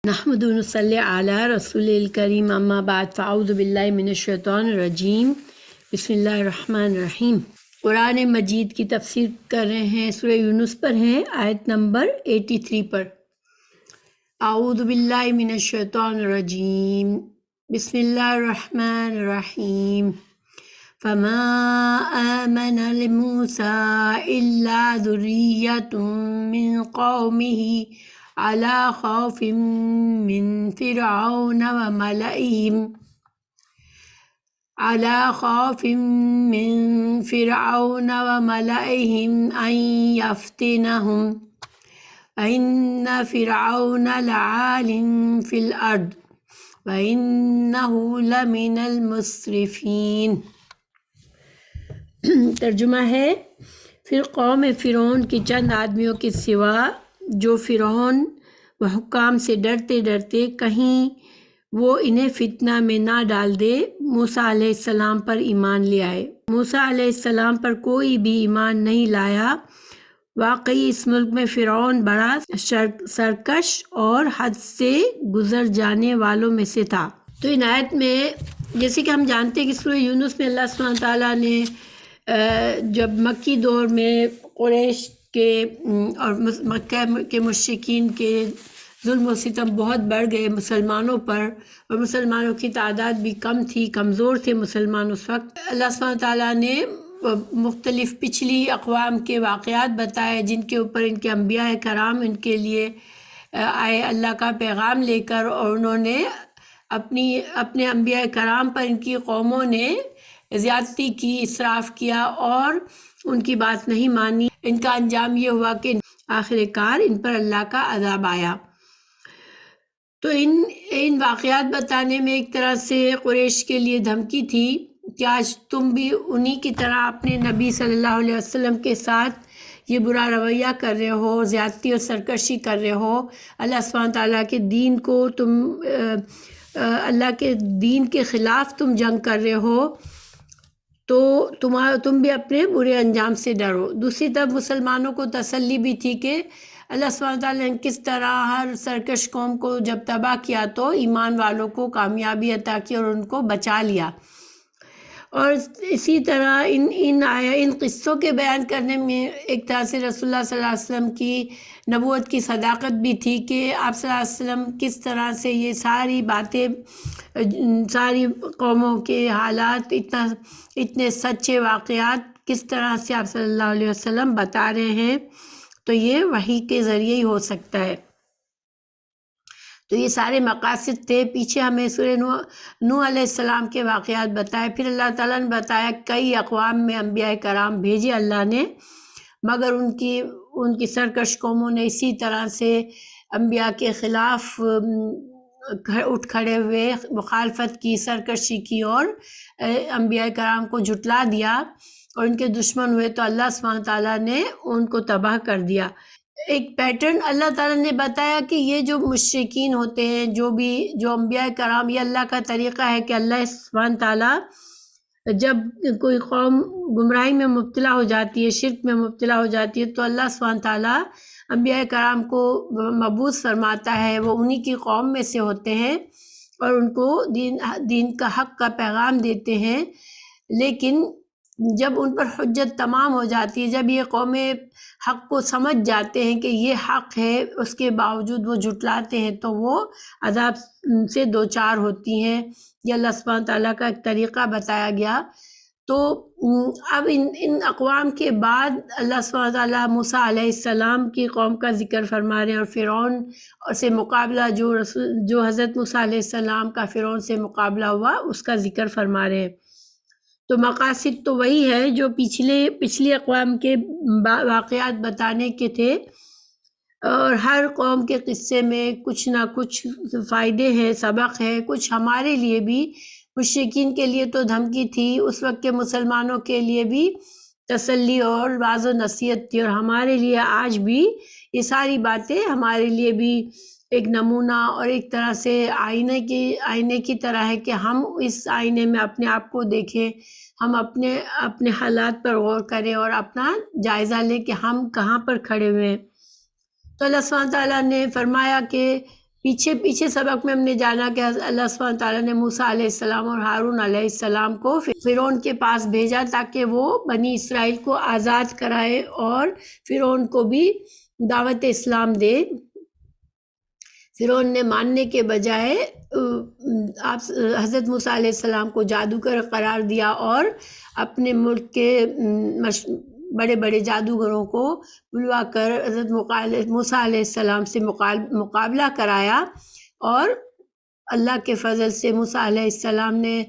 نحمد و نصلی علی رسول الکریم اما بعد فاعوذ باللہ من الشیطان الرجیم بسم اللہ الرحمن الرحیم۔ قرآن مجید کی تفسیر کر رہے ہیں، سورہ یونس پر ہیں، آیت نمبر 83 پر۔ اعوذ باللہ من الشیطان الرجیم بسم اللہ الرحمن الرحیم۔ فما آمن لموسى إلا ذرية من قومه على خوف من فرعون وملئهم أن يفتنهم وإن فرعون لعال في الأرض وإنه لمن المسرفين۔ ترجمہ ہے، پھر قوم فرعون کے چند آدمیوں کے سوا جو فرعون و حکام سے ڈرتے ڈرتے کہیں وہ انہیں فتنہ میں نہ ڈال دے، موسیٰ علیہ السلام پر ایمان لے آئے۔ موسیٰ علیہ السلام پر کوئی بھی ایمان نہیں لایا۔ واقعی اس ملک میں فرعون بڑا سرکش اور حد سے گزر جانے والوں میں سے تھا۔ تو ان آیت میں جیسے کہ ہم جانتے ہیں کہ سورہ یونس میں اللہ سبحانہ تعالیٰ نے جب مکی دور میں قریش کے اور مکہ کے مشرکین کے ظلم و ستم بہت بڑھ گئے مسلمانوں پر، اور مسلمانوں کی تعداد بھی کم تھی، کمزور تھے مسلمان اس وقت، اللہ سبحانہ تعالیٰ نے مختلف پچھلی اقوام کے واقعات بتائے جن کے اوپر ان کے انبیاء کرام ان کے لیے آئے اللہ کا پیغام لے کر، اور انہوں نے اپنے انبیاء کرام پر ان کی قوموں نے زیادتی کی، اسراف کیا اور ان کی بات نہیں مانی۔ ان کا انجام یہ ہوا کہ آخر کار ان پر اللہ کا عذاب آیا۔ تو ان واقعات بتانے میں ایک طرح سے قریش کے لیے دھمکی تھی کہ آج تم بھی انہی کی طرح اپنے نبی صلی اللہ علیہ وسلم کے ساتھ یہ برا رویہ کر رہے ہو، زیادتی اور سرکشی کر رہے ہو، اللہ سبحانہ تعالیٰ کے دین کو اللہ کے دین کے خلاف تم جنگ کر رہے ہو، تو تم بھی اپنے برے انجام سے ڈرو۔ دوسری طرف مسلمانوں کو تسلی بھی تھی کہ اللہ سبحانہ تعالیٰ نے کس طرح ہر سرکش قوم کو جب تباہ کیا تو ایمان والوں کو کامیابی عطا کی اور ان کو بچا لیا۔ اور اسی طرح ان قصوں کے بیان کرنے میں ایک طرح سے رسول اللہ صلی اللہ علیہ وسلم کی نبوت کی صداقت بھی تھی کہ آپ صلی اللہ علیہ وسلم کس طرح سے یہ ساری باتیں، ساری قوموں کے حالات، اتنے سچے واقعات کس طرح سے آپ صلی اللہ علیہ وسلم بتا رہے ہیں، تو یہ وحی کے ذریعے ہی ہو سکتا ہے۔ تو یہ سارے مقاصد تھے۔ پیچھے ہمیں سورہ نوح علیہ السلام کے واقعات بتائے، پھر اللہ تعالیٰ نے بتایا کئی اقوام میں انبیاء کرام بھیجے اللہ نے، مگر ان کی سرکش قوموں نے اسی طرح سے انبیاء کے خلاف اٹھ کھڑے ہوئے، مخالفت کی، سرکشی کی اور انبیاء کرام کو جھٹلا دیا اور ان کے دشمن ہوئے، تو اللہ سبحانہ تعالیٰ نے ان کو تباہ کر دیا۔ ایک پیٹرن اللہ تعالیٰ نے بتایا کہ یہ جو مشرکین ہوتے ہیں، جو انبیاء کرام، یہ اللہ کا طریقہ ہے کہ اللہ سبحانہ تعالیٰ جب کوئی قوم گمراہی میں مبتلا ہو جاتی ہے، شرک میں مبتلا ہو جاتی ہے، تو اللہ سبحانہ تعالیٰ انبیاء کرام کو مبعوث فرماتا ہے، وہ انہی کی قوم میں سے ہوتے ہیں اور ان کو دین کا حق کا پیغام دیتے ہیں۔ لیکن جب ان پر حجت تمام ہو جاتی ہے، جب یہ قومیں حق کو سمجھ جاتے ہیں کہ یہ حق ہے، اس کے باوجود وہ جھٹلاتے ہیں، تو وہ عذاب سے دوچار ہوتی ہیں۔ یہ اللہ سبحانہ تعالیٰ کا ایک طریقہ بتایا گیا۔ تو اب ان اقوام کے بعد اللہ سبحانہ تعالیٰ موسیٰ علیہ السلام کی قوم کا ذکر فرما رہے ہیں، اور فرعون سے مقابلہ جو حضرت موسیٰ علیہ السلام کا فرعون سے مقابلہ ہوا اس کا ذکر فرما رہے ہیں۔ تو مقاصد تو وہی ہے جو پچھلی اقوام کے واقعات بتانے کے تھے، اور ہر قوم کے قصے میں کچھ نہ کچھ فائدے ہیں، سبق ہے، کچھ ہمارے لیے بھی۔ مشرکین کے لیے تو دھمکی تھی، اس وقت کے مسلمانوں کے لیے بھی تسلی اور واعظ و نصیحت تھی، اور ہمارے لیے آج بھی یہ ساری باتیں ہمارے لیے بھی ایک نمونہ اور ایک طرح سے آئینے کی طرح ہے کہ ہم اس آئینے میں اپنے آپ کو دیکھیں، ہم اپنے حالات پر غور کریں اور اپنا جائزہ لیں کہ ہم کہاں پر کھڑے ہوئے ہیں۔ تو اللہ سبحانہ تعالیٰ نے فرمایا کہ پیچھے سبق میں ہم نے جانا کہ اللہ سبحانہ تعالیٰ نے موسیٰ علیہ السلام اور ہارون علیہ السلام کو فرعون کے پاس بھیجا تاکہ وہ بنی اسرائیل کو آزاد کرائے اور فرعون کو بھی دعوت اسلام دے۔ فرعون نے ماننے کے بجائے حضرت موسیٰ علیہ السلام کو جادوگر قرار دیا اور اپنے ملک کے بڑے بڑے جادوگروں کو بلوا کر حضرت موسیٰ علیہ السلام سے مقابلہ کرایا، اور اللہ کے فضل سے موسیٰ علیہ السلام نے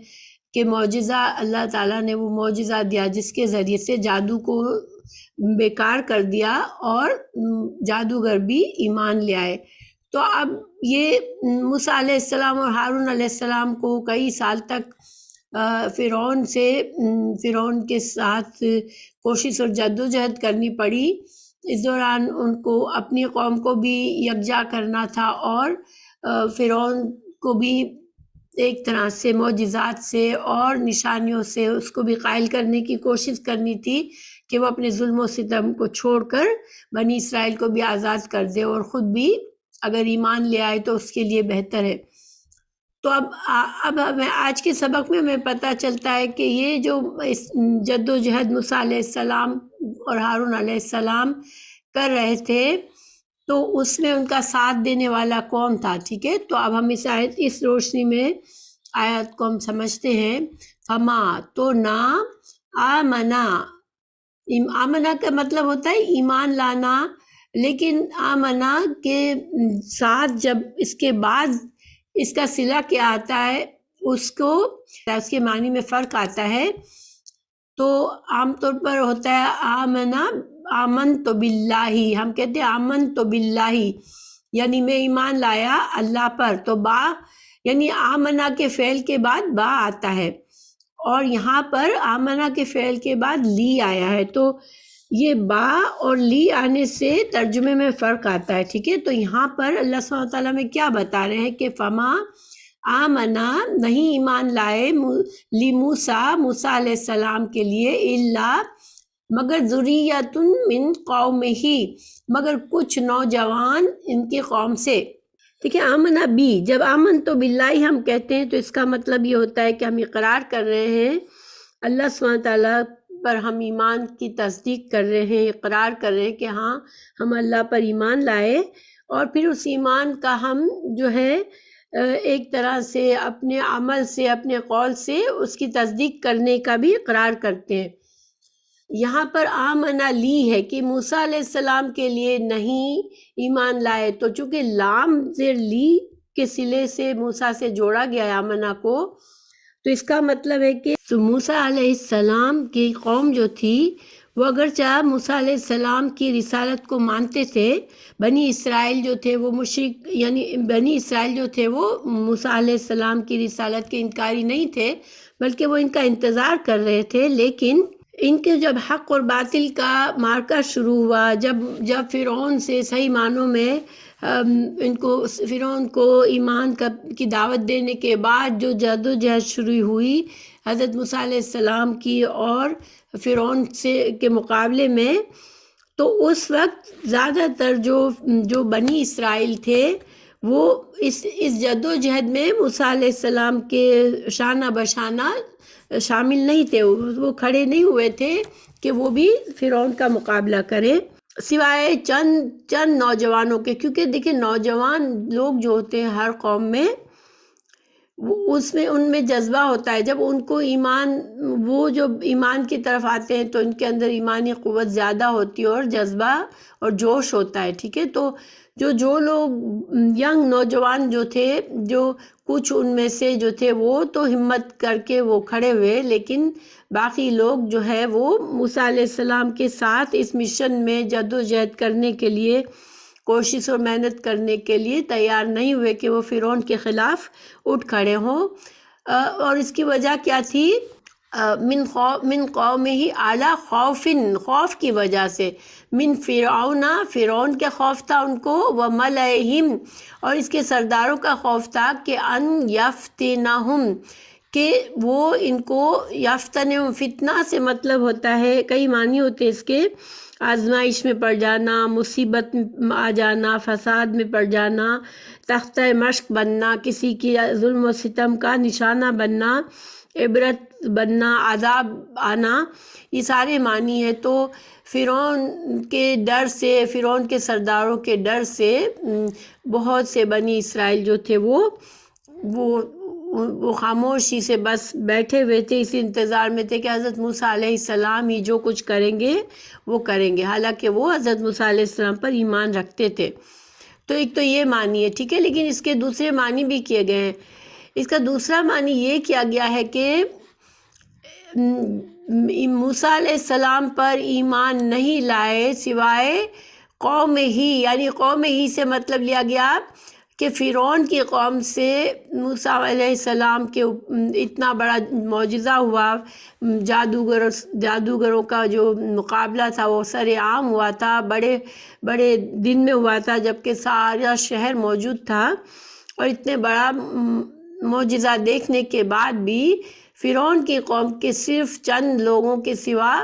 کہ معجزہ اللہ تعالیٰ نے وہ معجزہ دیا جس کے ذریعے سے جادو کو بیکار کر دیا اور جادوگر بھی ایمان لے آئے۔ تو اب یہ موسیٰ علیہ السلام اور ہارون علیہ السلام کو کئی سال تک فرعون کے ساتھ کوشش اور جدوجہد کرنی پڑی۔ اس دوران ان کو اپنی قوم کو بھی یکجا کرنا تھا اور فرعون کو بھی ایک طرح سے معجزات سے اور نشانیوں سے اس کو بھی قائل کرنے کی کوشش کرنی تھی کہ وہ اپنے ظلم و ستم کو چھوڑ کر بنی اسرائیل کو بھی آزاد کر دے اور خود بھی اگر ایمان لے آئے تو اس کے لیے بہتر ہے۔ تو اب ہمیں آج کے سبق میں ہمیں پتہ چلتا ہے کہ یہ جو جد و جہد موسیٰ علیہ السلام اور ہارون علیہ السلام کر رہے تھے تو اس میں ان کا ساتھ دینے والا کون تھا، ٹھیک ہے۔ تو اب ہم اس روشنی میں آیت کو ہم سمجھتے ہیں۔ فما تو نہ آمنا، آمنا کا مطلب ہوتا ہے ایمان لانا، لیکن آمنا کے ساتھ جب اس کے بعد اس کا صلہ کیا آتا ہے اس کے معنی میں فرق آتا ہے۔ تو عام طور پر ہوتا ہے آمنا، آمن تو باللہ، ہم کہتے ہیں آمن تو باللہ یعنی میں ایمان لایا اللہ پر، تو با یعنی آمنا کے فعل کے بعد با آتا ہے، اور یہاں پر آمنا کے فعل کے بعد لی آیا ہے، تو یہ با اور لی آنے سے ترجمے میں فرق آتا ہے، ٹھیک ہے۔ تو یہاں پر اللہ سبحانہ وتعالیٰ میں کیا بتا رہے ہیں کہ فما آمنا، نہیں ایمان لائے لی موسیٰ علیہ السلام کے لیے، الا مگر ذریۃ من قومہ، مگر کچھ نوجوان ان کی قوم سے، ٹھیک ہے۔ آمنا بھی، جب آمن تو باللہ ہم کہتے ہیں تو اس کا مطلب یہ ہوتا ہے کہ ہم اقرار کر رہے ہیں اللہ سبحانہ تعالیٰ پر، ہم ایمان کی تصدیق کر رہے ہیں، اقرار کر رہے ہیں کہ ہاں ہم اللہ پر ایمان لائے، اور پھر اس ایمان کا ہم جو ہے ایک طرح سے اپنے عمل سے، اپنے قول سے اس کی تصدیق کرنے کا بھی اقرار کرتے ہیں۔ یہاں پر آمنا لی ہے کہ موسیٰ علیہ السلام کے لیے نہیں ایمان لائے، تو چونکہ لام زیر لی کے صلے سے موسیٰ سے جوڑا گیا ہے آمنا کو، تو اس کا مطلب ہے کہ تو موسیٰ علیہ السلام کی قوم جو تھی وہ اگرچہ موسیٰ علیہ السلام کی رسالت کو مانتے تھے، بنی اسرائیل جو تھے وہ مشرک، یعنی بنی اسرائیل جو تھے وہ موسیٰ علیہ السلام کی رسالت کے انکاری نہیں تھے، بلکہ وہ ان کا انتظار کر رہے تھے، لیکن ان کے جب حق اور باطل کا معرکہ شروع ہوا، جب فرعون سے صحیح معنوں میں فرعون کو ایمان کی دعوت دینے کے بعد جو جد و جہد شروع ہوئی حضرت موسیٰ علیہ السلام کی اور فرعون کے مقابلے میں، تو اس وقت زیادہ تر جو بنی اسرائیل تھے وہ اس جد و جہد میں موسیٰ علیہ السلام کے شانہ بشانہ شامل نہیں تھے، وہ کھڑے نہیں ہوئے تھے کہ وہ بھی فرعون کا مقابلہ کریں، سوائے چند نوجوانوں کے، کیونکہ دیکھیں نوجوان لوگ جو ہوتے ہیں ہر قوم میں ان میں جذبہ ہوتا ہے، جب ان کو وہ جو ایمان کی طرف آتے ہیں تو ان کے اندر ایمانی قوت زیادہ ہوتی ہے اور جذبہ اور جوش ہوتا ہے، ٹھیک ہے۔ تو جو لوگ ینگ نوجوان جو تھے، جو کچھ ان میں سے جو تھے وہ تو ہمت کر کے وہ کھڑے ہوئے، لیکن باقی لوگ جو ہے وہ موسیٰ علیہ السلام کے ساتھ اس مشن میں جد و جہد کرنے کے لیے، کوشش اور محنت کرنے کے لیے تیار نہیں ہوئے کہ وہ فرعون کے خلاف اٹھ کھڑے ہوں، اور اس کی وجہ کیا تھی؟ من قومہ اعلیٰ خوف کی وجہ سے، من فرعون کا خوف تھا ان کو، وملئہم اور اس کے سرداروں کا خوف تھا کہ ان یفتنہم، کہ وہ ان کو یفتنہم، فتنہ سے مطلب ہوتا ہے، کئی معنی ہوتے اس کے، آزمائش میں پڑ جانا، مصیبت میں آ جانا، فساد میں پڑ جانا، تختہ مشق بننا، کسی کی ظلم و ستم کا نشانہ بننا، عبرت بننا، عذاب آنا، یہ سارے معنی ہیں۔ تو فرعون کے ڈر سے، فرعون کے سرداروں کے ڈر سے بہت سے بنی اسرائیل جو تھے وہ خاموشی سے بس بیٹھے ہوئے تھے، اسی انتظار میں تھے کہ حضرت موسیٰ علیہ السلام ہی جو کچھ کریں گے وہ کریں گے، حالانکہ وہ حضرت موسیٰ علیہ السلام پر ایمان رکھتے تھے۔ تو ایک تو یہ معنی ہے، ٹھیک ہے، لیکن اس کے دوسرے معنی بھی کیے گئے ہیں۔ اس کا دوسرا معنی یہ کیا گیا ہے کہ موسیٰ علیہ السلام پر ایمان نہیں لائے سوائے قوم ہی، یعنی قوم ہی سے مطلب لیا گیا کہ فرعون کی قوم سے موسیٰ علیہ السلام کے اتنا بڑا معجزہ ہوا، جادوگروں کا جو مقابلہ تھا وہ سر عام ہوا تھا، بڑے بڑے دن میں ہوا تھا، جبکہ سارا شہر موجود تھا، اور اتنے بڑا معجزہ دیکھنے کے بعد بھی فرعون کی قوم کے صرف چند لوگوں کے سوا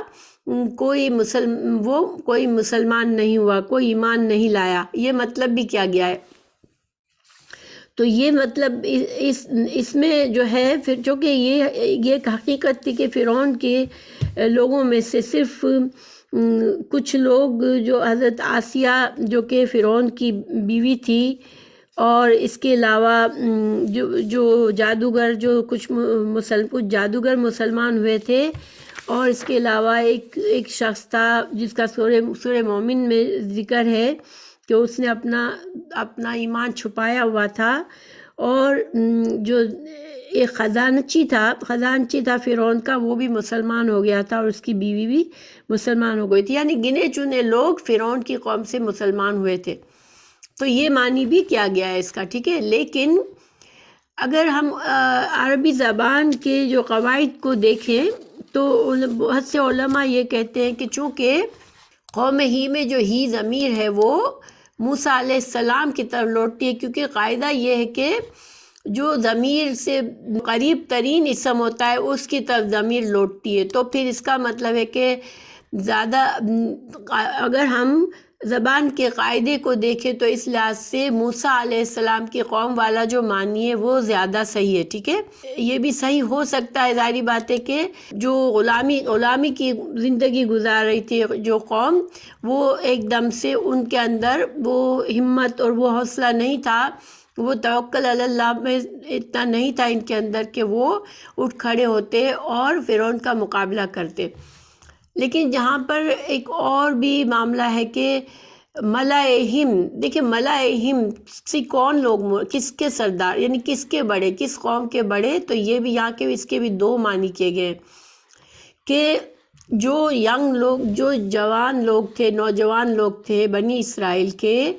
کوئی مسلمان نہیں ہوا، کوئی ایمان نہیں لایا۔ یہ مطلب بھی کیا گیا ہے۔ تو یہ مطلب اس میں جو ہے پھر، چونکہ یہ ایک حقیقت تھی کہ فرعون کے لوگوں میں سے صرف کچھ لوگ، جو حضرت آسیہ جو کہ فرعون کی بیوی تھی، اور اس کے علاوہ جو جادوگر، جو کچھ جادوگر مسلمان ہوئے تھے، اور اس کے علاوہ ایک شخص تھا جس کا سورہ مومن میں ذکر ہے کہ اس نے اپنا ایمان چھپایا ہوا تھا، اور جو ایک خزانچی تھا فرعون کا، وہ بھی مسلمان ہو گیا تھا، اور اس کی بیوی بھی مسلمان ہو گئی تھی، یعنی گنے چنے لوگ فرعون کی قوم سے مسلمان ہوئے تھے۔ تو یہ معنی بھی کیا گیا ہے اس کا، ٹھیک ہے۔ لیکن اگر ہم عربی زبان کے جو قواعد کو دیکھیں تو بہت سے علماء یہ کہتے ہیں کہ چونکہ قوم ہی میں جو ہی ضمیر ہے وہ موسیٰ علیہ السلام کی طرف لوٹتی ہے، کیونکہ قاعدہ یہ ہے کہ جو ضمیر سے قریب ترین اسم ہوتا ہے اس کی طرف ضمیر لوٹتی ہے۔ تو پھر اس کا مطلب ہے کہ زیادہ، اگر ہم زبان کے قاعدے کو دیکھیں تو اس لحاظ سے موسیٰ علیہ السلام کی قوم والا جو معنی ہے وہ زیادہ صحیح ہے، ٹھیک ہے۔ یہ بھی صحیح ہو سکتا ہے، ظاہری بات ہے کہ جو غلامی کی زندگی گزار رہی تھی جو قوم، وہ ایک دم سے ان کے اندر وہ ہمت اور وہ حوصلہ نہیں تھا، وہ توکل علی اللہ میں اتنا نہیں تھا ان کے اندر کہ وہ اٹھ کھڑے ہوتے اور فرعون کا مقابلہ کرتے۔ لیکن جہاں پر ایک اور بھی معاملہ ہے کہ ملائہم، دیکھیں ملائہم سے کون لوگ، کس کے سردار، یعنی کس کے بڑے، کس قوم کے بڑے، تو یہ بھی یہاں کے اس کے بھی دو معنی کیے گئے کہ جو ینگ لوگ، جو جوان لوگ تھے، نوجوان لوگ تھے بنی اسرائیل کے،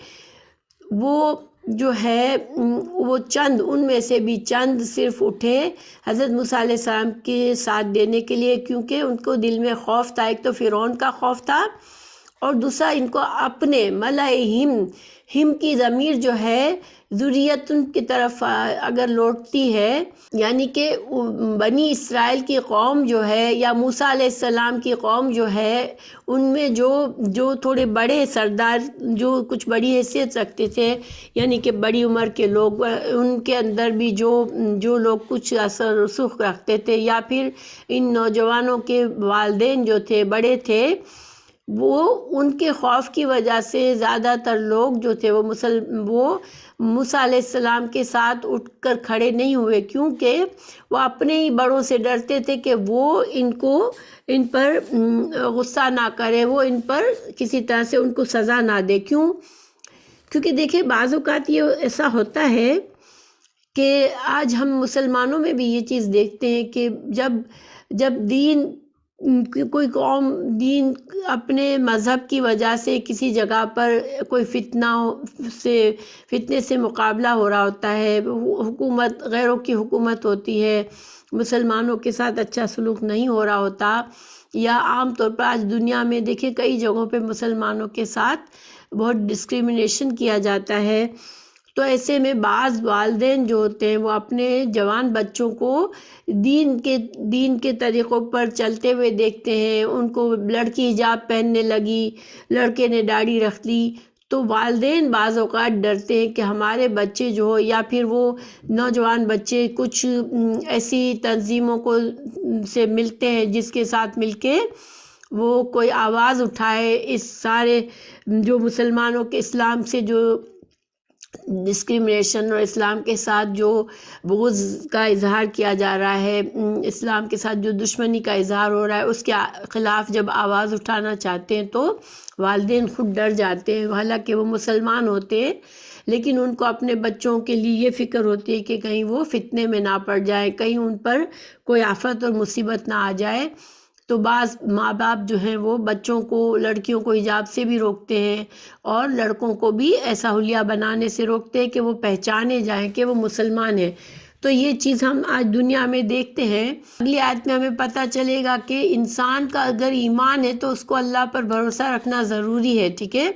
وہ جو ہے وہ چند، ان میں سے بھی چند صرف اٹھے حضرت موسیٰ علیہ السلام کے ساتھ دینے کے لیے، کیونکہ ان کو دل میں خوف تھا، ایک تو فرعون کا خوف تھا، اور دوسرا ان کو اپنے ہم کی ضمیر جو ہے ذریتن کی طرف اگر لوٹتی ہے، یعنی کہ بنی اسرائیل کی قوم جو ہے یا موسیٰ علیہ السلام کی قوم جو ہے، ان میں جو تھوڑے بڑے سردار، جو کچھ بڑی حیثیت رکھتے تھے، یعنی کہ بڑی عمر کے لوگ، ان کے اندر بھی جو لوگ کچھ اثر رسوخ رکھتے تھے، یا پھر ان نوجوانوں کے والدین جو تھے بڑے تھے، وہ ان کے خوف کی وجہ سے زیادہ تر لوگ جو تھے وہ موسیٰ علیہ السلام کے ساتھ اٹھ کر کھڑے نہیں ہوئے، کیونکہ وہ اپنے ہی بڑوں سے ڈرتے تھے کہ وہ ان پر غصہ نہ کرے، وہ ان پر کسی طرح سے ان کو سزا نہ دے۔ کیونکہ دیکھیں بعض اوقات یہ ایسا ہوتا ہے کہ آج ہم مسلمانوں میں بھی یہ چیز دیکھتے ہیں کہ جب دین، کوئی قوم دین اپنے مذہب کی وجہ سے کسی جگہ پر کوئی فتنے سے مقابلہ ہو رہا ہوتا ہے، حکومت، غیروں کی حکومت ہوتی ہے، مسلمانوں کے ساتھ اچھا سلوک نہیں ہو رہا ہوتا، یا عام طور پر آج دنیا میں دیکھیں کئی جگہوں پہ مسلمانوں کے ساتھ بہت ڈسکریمنیشن کیا جاتا ہے، تو ایسے میں بعض والدین جو ہوتے ہیں وہ اپنے جوان بچوں کو دین کے طریقوں پر چلتے ہوئے دیکھتے ہیں، ان کو لڑکی حجاب پہننے لگی، لڑکے نے داڑھی رکھ لی، تو والدین بعض اوقات ڈرتے ہیں کہ ہمارے بچے جو ہو یا پھر وہ نوجوان بچے کچھ ایسی تنظیموں سے ملتے ہیں جس کے ساتھ مل کے وہ کوئی آواز اٹھائے اس سارے جو مسلمانوں کے اسلام سے جو ڈسکریمنیشن اور اسلام کے ساتھ جو بغض کا اظہار کیا جا رہا ہے، اسلام کے ساتھ جو دشمنی کا اظہار ہو رہا ہے، اس کے خلاف جب آواز اٹھانا چاہتے ہیں تو والدین خود ڈر جاتے ہیں، حالانکہ وہ مسلمان ہوتے ہیں لیکن ان کو اپنے بچوں کے لیے یہ فکر ہوتی ہے کہ کہیں وہ فتنے میں نہ پڑ جائیں، کہیں ان پر کوئی آفت اور مصیبت نہ آ جائے۔ تو بعض ماں باپ جو ہیں وہ بچوں کو، لڑکیوں کو حجاب سے بھی روکتے ہیں اور لڑکوں کو بھی ایسا حلیہ بنانے سے روکتے ہیں کہ وہ پہچانے جائیں کہ وہ مسلمان ہیں۔ تو یہ چیز ہم آج دنیا میں دیکھتے ہیں۔ اگلی آیت میں ہمیں پتہ چلے گا کہ انسان کا اگر ایمان ہے تو اس کو اللہ پر بھروسہ رکھنا ضروری ہے، ٹھیک ہے،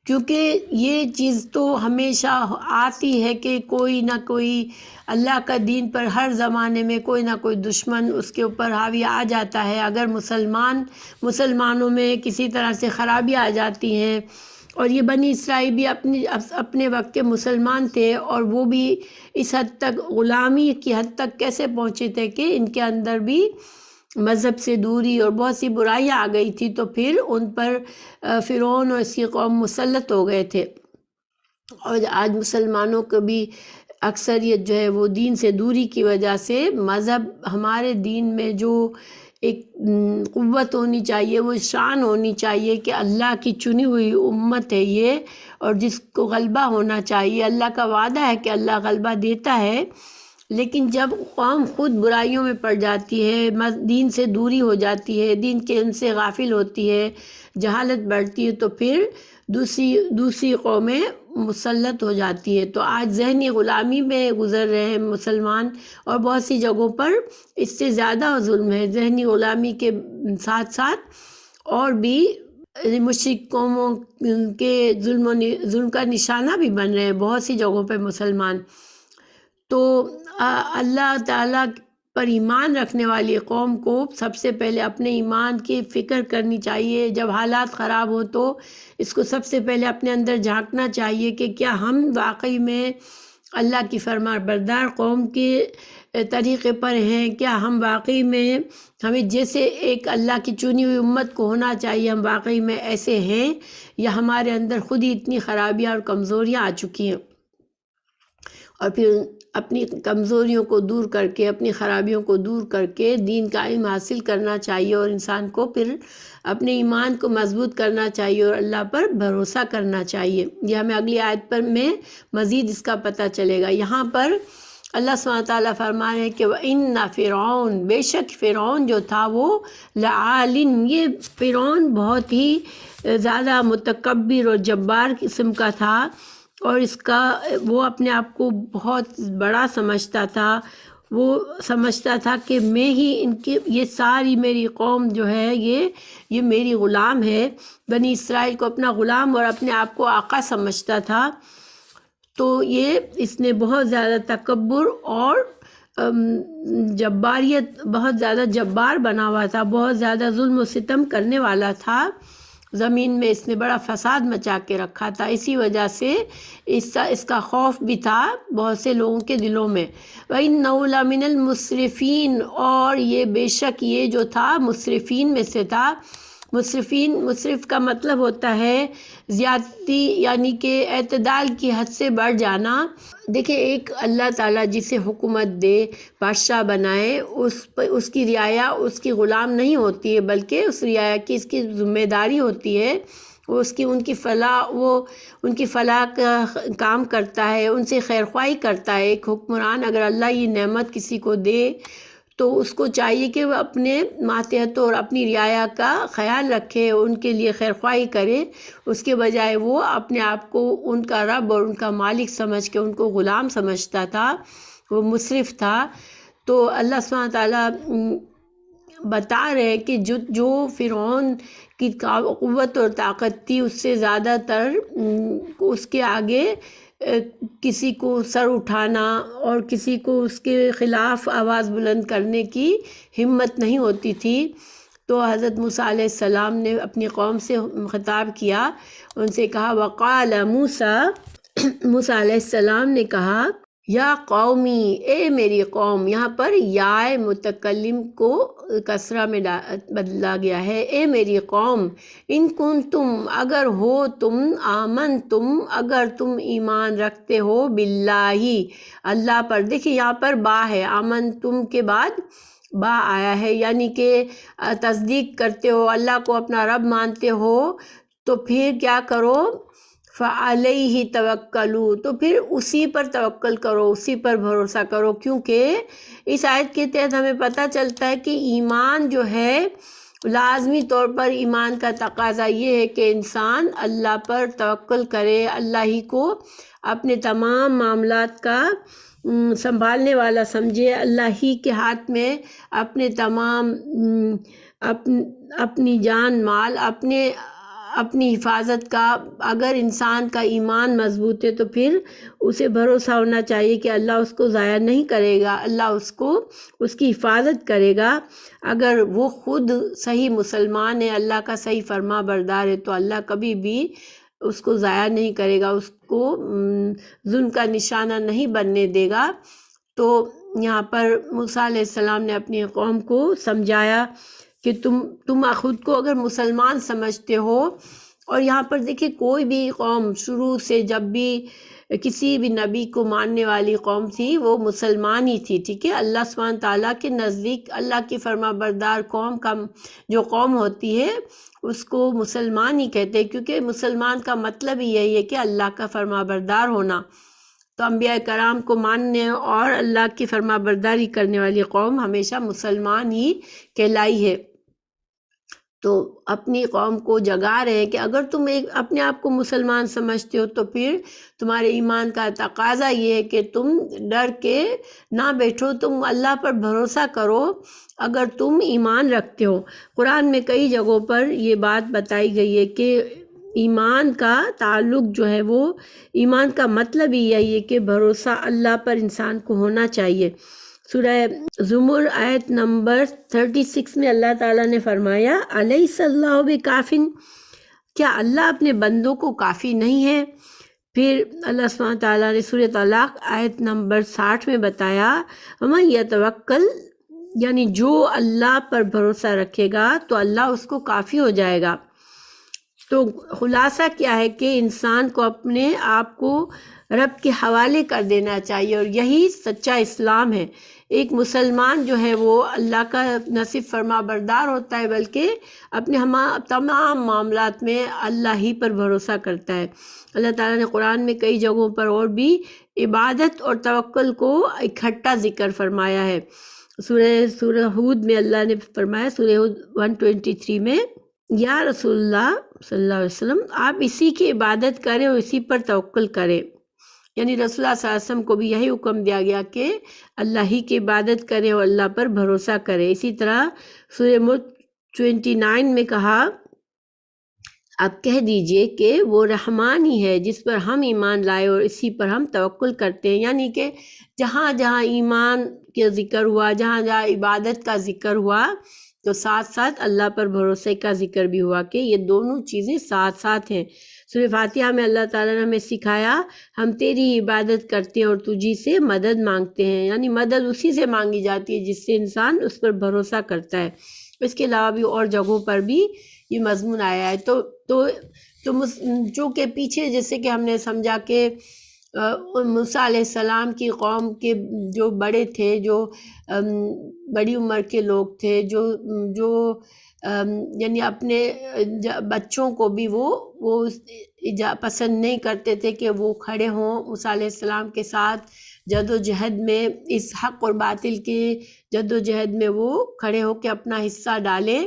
کیونکہ یہ چیز تو ہمیشہ آتی ہے کہ کوئی نہ کوئی اللہ کا دین پر ہر زمانے میں کوئی نہ کوئی دشمن اس کے اوپر حاوی آ جاتا ہے۔ اگر مسلمانوں میں کسی طرح سے خرابی آ جاتی ہیں، اور یہ بنی اسرائیل بھی اپنے وقت کے مسلمان تھے اور وہ بھی اس حد تک غلامی کی حد تک کیسے پہنچے تھے کہ ان کے اندر بھی مذہب سے دوری اور بہت سی برائیاں آ گئی تھی، تو پھر ان پر فرعون اور اس کی قوم مسلط ہو گئے تھے۔ اور آج مسلمانوں کو بھی اکثریت جو ہے وہ دین سے دوری کی وجہ سے مذہب، ہمارے دین میں جو ایک قوت ہونی چاہیے، وہ شان ہونی چاہیے کہ اللہ کی چنی ہوئی امت ہے یہ، اور جس کو غلبہ ہونا چاہیے۔ اللہ کا وعدہ ہے کہ اللہ غلبہ دیتا ہے، لیکن جب قوم خود برائیوں میں پڑ جاتی ہے، دین سے دوری ہو جاتی ہے، دین کے ان سے غافل ہوتی ہے، جہالت بڑھتی ہے، تو پھر دوسری قومیں مسلط ہو جاتی ہے۔ تو آج ذہنی غلامی میں گزر رہے ہیں مسلمان، اور بہت سی جگہوں پر اس سے زیادہ ظلم ہے۔ ذہنی غلامی کے ساتھ ساتھ اور بھی مشرک قوموں کے ظلم کا نشانہ بھی بن رہے ہیں بہت سی جگہوں پہ مسلمان۔ تو اللہ تعالیٰ پر ایمان رکھنے والی قوم کو سب سے پہلے اپنے ایمان کی فکر کرنی چاہیے۔ جب حالات خراب ہو تو اس کو سب سے پہلے اپنے اندر جھانکنا چاہیے کہ کیا ہم واقعی میں اللہ کی فرما بردار قوم کے طریقے پر ہیں، کیا ہم واقعی میں ہمیں جیسے ایک اللہ کی چنی ہوئی امت کو ہونا چاہیے ہم واقعی میں ایسے ہیں، یا ہمارے اندر خود ہی اتنی خرابیاں اور کمزوریاں آ چکی ہیں۔ اور پھر اپنی کمزوریوں کو دور کر کے، اپنی خرابیوں کو دور کر کے دین کا علم حاصل کرنا چاہیے، اور انسان کو پھر اپنے ایمان کو مضبوط کرنا چاہیے اور اللہ پر بھروسہ کرنا چاہیے۔ یہ ہمیں اگلی آیت پر میں مزید اس کا پتہ چلے گا۔ یہاں پر اللہ سبحانہ تعالیٰ فرما رہے ہیں کہ وَإِنَّ فِرْعَوْنَ، بے شک فرعون جو تھا وہ لَعَالٍ، یہ فرعون بہت ہی زیادہ متکبر اور جبار قسم کا تھا، اور وہ اپنے آپ کو بہت بڑا سمجھتا تھا۔ وہ سمجھتا تھا کہ میں ہی یہ ساری میری قوم جو ہے یہ میری غلام ہے۔ بنی اسرائیل کو اپنا غلام اور اپنے آپ کو آقا سمجھتا تھا۔ تو اس نے بہت زیادہ تکبر اور جباریت، بہت زیادہ جبار بنا ہوا تھا، بہت زیادہ ظلم و ستم کرنے والا تھا۔ زمین میں اس نے بڑا فساد مچا کے رکھا تھا، اسی وجہ سے اس کا خوف بھی تھا بہت سے لوگوں کے دلوں میں۔ وَإِنَّهُ لَمِنَ الْمُسْرِفِينَ، اور یہ بے شک یہ جو تھا مسرفین میں سے تھا۔ مصرف کا مطلب ہوتا ہے زیادتی، یعنی کہ اعتدال کی حد سے بڑھ جانا۔ دیکھیں، ایک اللہ تعالیٰ جسے حکومت دے، بادشاہ بنائے، اس کی رعایا اس کی غلام نہیں ہوتی ہے، بلکہ اس رعایا کی اس کی ذمہ داری ہوتی ہے۔ وہ ان کی فلاح کا کام کرتا ہے، ان سے خیرخواہی کرتا ہے۔ ایک حکمران اگر اللہ یہ نعمت کسی کو دے تو اس کو چاہیے کہ وہ اپنے ماتحت اور اپنی رعایا کا خیال رکھے، ان کے لیے خیرخواہی کرے، اس کے بجائے وہ اپنے آپ کو ان کا رب اور ان کا مالک سمجھ کے ان کو غلام سمجھتا تھا، وہ مسرف تھا۔ تو اللہ سبحانہ تعالیٰ بتا رہے ہیں کہ جو فرعون کی قوت اور طاقت تھی، اس سے زیادہ تر اس کے آگے کسی کو سر اٹھانا اور کسی کو اس کے خلاف آواز بلند کرنے کی ہمت نہیں ہوتی تھی۔ تو حضرت موسیٰ علیہ السلام نے اپنی قوم سے خطاب کیا، ان سے کہا وقال موسیٰ، موسیٰ علیہ السلام نے کہا یا قومی، اے میری قوم، یہاں پر یا متکلم کو کسرہ میں بدلا گیا ہے، اے میری قوم، ان کنتم، اگر ہو تم، آمن تم، اگر تم ایمان رکھتے ہو، باللہ، اللہ پر۔ دیکھیں یہاں پر با ہے، آمن تم کے بعد با آیا ہے، یعنی کہ تصدیق کرتے ہو، اللہ کو اپنا رب مانتے ہو، تو پھر کیا کرو، فعلیہ توکلوا، تو پھر اسی پر توکل کرو، اسی پر بھروسہ کرو، کیونکہ اس آیت کے تحت ہمیں پتہ چلتا ہے کہ ایمان جو ہے لازمی طور پر ایمان کا تقاضا یہ ہے کہ انسان اللہ پر توکل کرے، اللہ ہی کو اپنے تمام معاملات کا سنبھالنے والا سمجھے، اللہ ہی کے ہاتھ میں اپنے تمام اپنی جان مال، اپنی حفاظت کا۔ اگر انسان کا ایمان مضبوط ہے تو پھر اسے بھروسہ ہونا چاہیے کہ اللہ اس کو ضائع نہیں کرے گا، اللہ اس کی حفاظت کرے گا۔ اگر وہ خود صحیح مسلمان ہے، اللہ کا صحیح فرما بردار ہے، تو اللہ کبھی بھی اس کو ضائع نہیں کرے گا، اس کو ظلم کا نشانہ نہیں بننے دے گا۔ تو یہاں پر موسیٰ علیہ السلام نے اپنی قوم کو سمجھایا کہ تم خود کو اگر مسلمان سمجھتے ہو، اور یہاں پر دیکھیں کوئی بھی قوم شروع سے جب بھی کسی بھی نبی کو ماننے والی قوم تھی وہ مسلمان ہی تھی، ٹھیک ہے۔ اللہ سبحانہ تعالیٰ کے نزدیک اللہ کی فرما بردار قوم کا جو قوم ہوتی ہے اس کو مسلمان ہی کہتے ہیں، کیونکہ مسلمان کا مطلب ہی یہی ہے کہ اللہ کا فرما بردار ہونا۔ تو انبیاء کرام کو ماننے اور اللہ کی فرما برداری کرنے والی قوم ہمیشہ مسلمان ہی کہلائی ہے۔ تو اپنی قوم کو جگا رہے ہیں کہ اگر تم اپنے آپ کو مسلمان سمجھتے ہو تو پھر تمہارے ایمان کا تقاضا یہ ہے کہ تم ڈر کے نہ بیٹھو، تم اللہ پر بھروسہ کرو اگر تم ایمان رکھتے ہو۔ قرآن میں کئی جگہوں پر یہ بات بتائی گئی ہے کہ ایمان کا تعلق جو ہے وہ ایمان کا مطلب ہی یہی ہے کہ بھروسہ اللہ پر انسان کو ہونا چاہیے۔ سورہ زمر آیت نمبر 36 میں اللہ تعالیٰ نے فرمایا الیس اللہ بکافٍ، کیا اللہ اپنے بندوں کو کافی نہیں ہے؟ پھر اللہ سبحانہ تعالیٰ نے سورہ طلاق آیت نمبر 60 میں بتایا وَمَن یتوکل، یعنی جو اللہ پر بھروسہ رکھے گا تو اللہ اس کو کافی ہو جائے گا۔ تو خلاصہ کیا ہے کہ انسان کو اپنے آپ کو رب کے حوالے کر دینا چاہیے، اور یہی سچا اسلام ہے۔ ایک مسلمان جو ہے وہ اللہ کا نہ صرف فرما بردار ہوتا ہے بلکہ اپنے تمام معاملات میں اللہ ہی پر بھروسہ کرتا ہے۔ اللہ تعالیٰ نے قرآن میں کئی جگہوں پر اور بھی عبادت اور توکل کو اکٹھا ذکر فرمایا ہے۔ سورہ ہود میں اللہ نے فرمایا، سورہ ہود 123 میں، یا رسول اللہ صلی اللہ علیہ وسلم، آپ اسی کی عبادت کریں اور اسی پر توکل کریں۔ یعنی رسول اللہ صلی اللہ علیہ وسلم کو بھی یہی حکم دیا گیا کہ اللہ ہی کی عبادت کریں اور اللہ پر بھروسہ کریں۔ اسی طرح سورہ ملک 29 میں کہا آپ کہہ دیجئے کہ وہ رحمان ہی ہے جس پر ہم ایمان لائے اور اسی پر ہم توکل کرتے ہیں۔ یعنی کہ جہاں جہاں ایمان کا ذکر ہوا، جہاں جہاں عبادت کا ذکر ہوا، تو ساتھ ساتھ اللہ پر بھروسے کا ذکر بھی ہوا کہ یہ دونوں چیزیں ساتھ ساتھ ہیں۔ سورہ فاتحہ میں اللہ تعالیٰ نے ہمیں سکھایا ہم تیری عبادت کرتے ہیں اور تجھی سے مدد مانگتے ہیں، یعنی مدد اسی سے مانگی جاتی ہے جس سے انسان اس پر بھروسہ کرتا ہے۔ اس کے علاوہ بھی اور جگہوں پر بھی یہ مضمون آیا ہے۔ تو جو کہ پیچھے جیسے کہ ہم نے سمجھا کہ موسیٰ علیہ السلام کی قوم کے جو بڑے تھے، جو بڑی عمر کے لوگ تھے، جو یعنی اپنے بچوں کو بھی وہ پسند نہیں کرتے تھے کہ وہ کھڑے ہوں موسیٰ علیہ السلام کے ساتھ جد و جہد میں، اس حق اور باطل کی جد و جہد میں وہ کھڑے ہو کے اپنا حصہ ڈالیں۔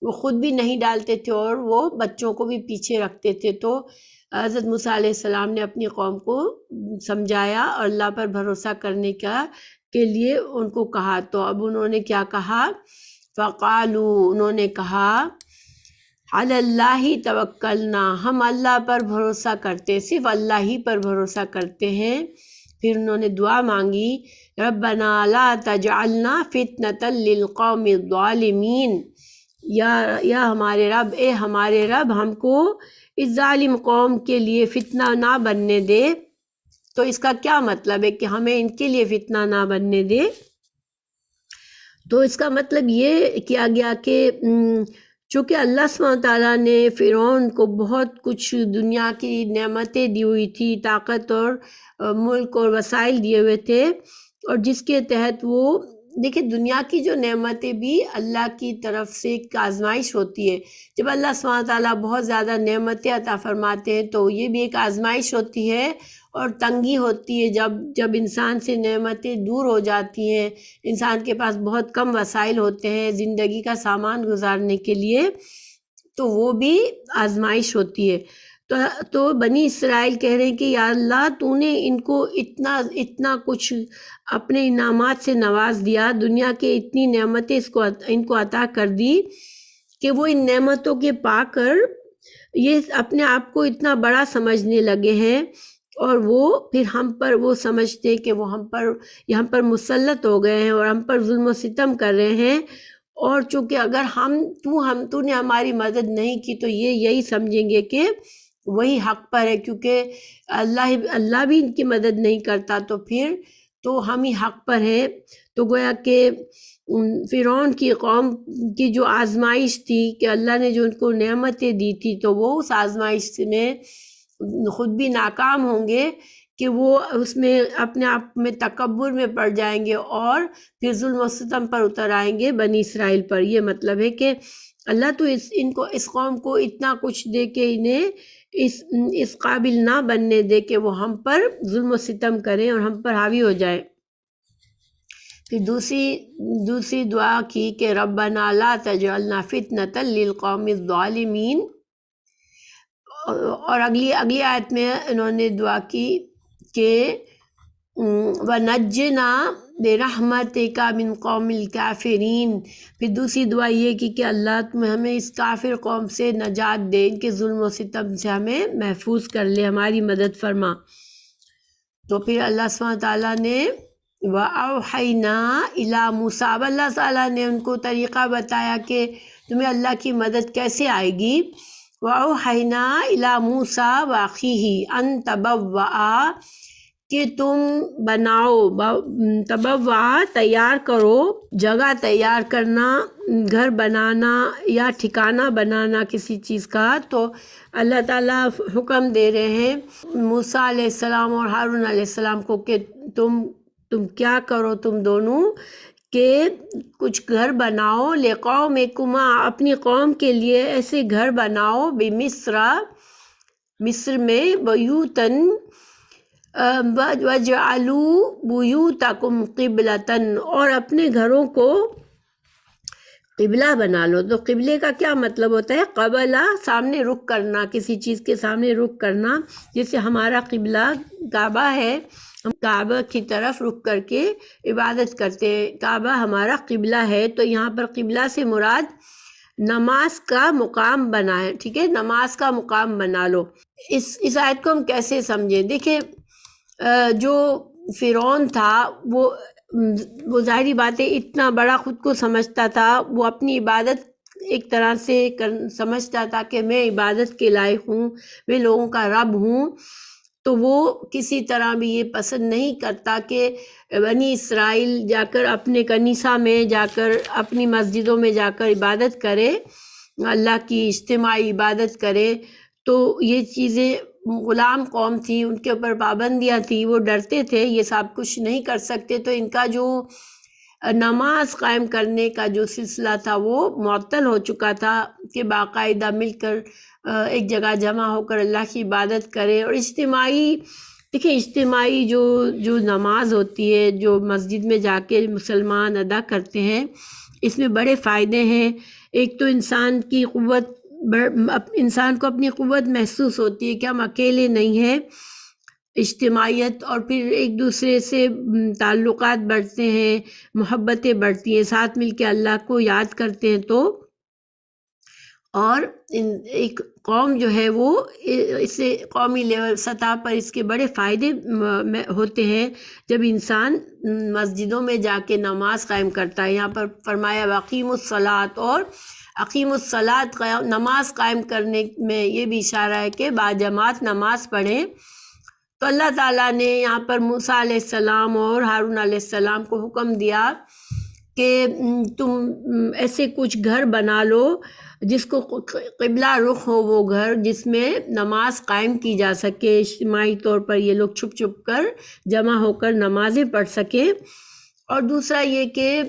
وہ خود بھی نہیں ڈالتے تھے اور وہ بچوں کو بھی پیچھے رکھتے تھے۔ تو حضرت موسیٰ علیہ السلام نے اپنی قوم کو سمجھایا اور اللہ پر بھروسہ کرنے کے لیے ان کو کہا۔ تو اب انہوں نے کیا کہا؟ فقالو، انہوں نے کہا علی اللہ توکلنا، ہم اللہ پر بھروسہ کرتے، صرف اللہ ہی پر بھروسہ کرتے ہیں۔ پھر انہوں نے دعا مانگی، ربنا لا تجعلنا فتنة للقوم الظالمین، یا ہمارے رب، اے ہمارے رب، ہم کو اس ظالم قوم کے لیے فتنہ نہ بننے دے۔ تو اس کا کیا مطلب ہے کہ ہمیں ان کے لیے فتنہ نہ بننے دے؟ تو اس کا مطلب یہ کیا گیا کہ چونکہ اللہ سبحانہ تعالیٰ نے فرعون کو بہت کچھ دنیا کی نعمتیں دی ہوئی تھی، طاقت اور ملک اور وسائل دیے ہوئے تھے، اور جس کے تحت وہ دیکھیں دنیا کی جو نعمتیں بھی اللہ کی طرف سے ایک آزمائش ہوتی ہے۔ جب اللہ سبحانہ تعالیٰ بہت زیادہ نعمتیں عطا فرماتے ہیں تو یہ بھی ایک آزمائش ہوتی ہے، اور تنگی ہوتی ہے جب انسان سے نعمتیں دور ہو جاتی ہیں، انسان کے پاس بہت کم وسائل ہوتے ہیں زندگی کا سامان گزارنے کے لیے، تو وہ بھی آزمائش ہوتی ہے۔ تو بنی اسرائیل کہہ رہے ہیں کہ یا اللہ تو نے ان کو اتنا کچھ اپنے انعامات سے نواز دیا، دنیا کے اتنی نعمتیں ان کو عطا کر دی کہ وہ ان نعمتوں کے پا کر یہ اپنے آپ کو اتنا بڑا سمجھنے لگے ہیں، اور وہ پھر ہم پر وہ سمجھتے کہ وہ ہم پر مسلط ہو گئے ہیں اور ہم پر ظلم و ستم کر رہے ہیں، اور چونکہ اگر تو نے ہماری مدد نہیں کی تو یہی سمجھیں گے کہ وہی حق پر ہے، کیونکہ اللہ بھی ان کی مدد نہیں کرتا تو ہم ہی حق پر ہیں۔ تو گویا کہ فرعون کی قوم کی جو آزمائش تھی کہ اللہ نے جو ان کو نعمتیں دی تھی، تو وہ اس آزمائش میں خود بھی ناکام ہوں گے کہ وہ اس میں اپنے آپ میں تکبر میں پڑ جائیں گے اور پھر ظلم و ستم پر اتر آئیں گے بنی اسرائیل پر۔ یہ مطلب ہے کہ اللہ تو اس قوم کو اتنا کچھ دے کے انہیں اس قابل نہ بننے دے کہ وہ ہم پر ظلم و ستم کریں اور ہم پر حاوی ہو جائیں۔ پھر دوسری دعا کی کہ ربنا لا تجعلنا فتنة للقوم الظالمین، اور اگلی آیت میں انہوں نے دعا کی کہ وَنَجِّنَا بِرَحْمَتِكَ مِنْ قَوْمِ الْكَافِرِينَ۔ پھر دوسری دعا یہ کی کہ اللہ تم ہمیں اس کافر قوم سے نجات دے، ان کے ظلم و ستم سے ہمیں محفوظ کر لے، ہماری مدد فرما۔ تو پھر اللہ سبحانہ تعالیٰ نے وَأَوْحَيْنَا إِلَىٰ مُوسَىٰ، اب اللہ تعالیٰ نے ان کو طریقہ بتایا کہ تمہیں اللہ کی مدد کیسے آئے گی۔ وَأَوْحَيْنَا إِلَىٰ مُوسَىٰ وَأَخِيهِ أَن تَبَوَّآ، کہ تم بناؤ، تبوّع تیار کرو، جگہ تیار کرنا، گھر بنانا یا ٹھکانہ بنانا کسی چیز کا۔ تو اللہ تعالیٰ حکم دے رہے ہیں موسیٰ علیہ السلام اور ہارون علیہ السلام کو کہ تم کیا کرو، تم دونوں، کہ کچھ گھر بناؤ، لقومکما، اپنی قوم کے لیے ایسے گھر بناؤ، بمصر، مصر میں، بیوتن، وَاجْعَلُوا بُيُوتَكُمْ قِبْلَةً، اور اپنے گھروں کو قبلہ بنا لو۔ تو قبلے کا کیا مطلب ہوتا ہے؟ قبلہ، سامنے رخ کرنا، کسی چیز کے سامنے رخ کرنا، جیسے ہمارا قبلہ کعبہ ہے، ہم کعبہ کی طرف رخ کر کے عبادت کرتے ہیں، کعبہ ہمارا قبلہ ہے۔ تو یہاں پر قبلہ سے مراد نماز کا مقام بنائے، ٹھیک ہے، نماز کا مقام بنا لو۔ اس آیت کو ہم کیسے سمجھیں؟ دیکھیں جو فرعون تھا وہ ظاہری بات ہے اتنا بڑا خود کو سمجھتا تھا، وہ اپنی عبادت ایک طرح سے سمجھتا تھا کہ میں عبادت کے لائق ہوں، میں لوگوں کا رب ہوں۔ تو وہ کسی طرح بھی یہ پسند نہیں کرتا کہ بنی اسرائیل جا کر اپنے کنیسہ میں جا کر، اپنی مسجدوں میں جا کر عبادت کرے، اللہ کی اجتماعی عبادت کرے۔ تو یہ چیزیں غلام قوم تھی، ان کے اوپر پابندیاں تھی، وہ ڈرتے تھے یہ سب کچھ نہیں کر سکتے، تو ان کا جو نماز قائم کرنے کا جو سلسلہ تھا وہ معطل ہو چکا تھا کہ باقاعدہ مل کر ایک جگہ جمع ہو کر اللہ کی عبادت کرے۔ اور اجتماعی جو نماز ہوتی ہے، جو مسجد میں جا کے مسلمان ادا کرتے ہیں، اس میں بڑے فائدے ہیں۔ ایک تو انسان کو اپنی قوت محسوس ہوتی ہے کہ ہم اکیلے نہیں ہیں، اجتماعیت، اور پھر ایک دوسرے سے تعلقات بڑھتے ہیں، محبتیں بڑھتی ہیں، ساتھ مل کے اللہ کو یاد کرتے ہیں۔ تو اور ایک قوم جو ہے وہ اس سے قومی لیول سطح پر اس کے بڑے فائدے ہوتے ہیں جب انسان مسجدوں میں جا کے نماز قائم کرتا ہے۔ یہاں پر فرمایا واقیم الصلاۃ، اور اقیم الصلاۃ نماز قائم کرنے میں یہ بھی اشارہ ہے کہ باجماعت نماز پڑھیں۔ تو اللہ تعالیٰ نے یہاں پر موسیٰ علیہ السلام اور ہارون علیہ السلام کو حکم دیا کہ تم ایسے کچھ گھر بنا لو جس کو قبلہ رخ ہو، وہ گھر جس میں نماز قائم کی جا سکے، اجتماعی طور پر یہ لوگ چھپ چھپ کر جمع ہو کر نمازیں پڑھ سکیں۔ اور دوسرا یہ کہ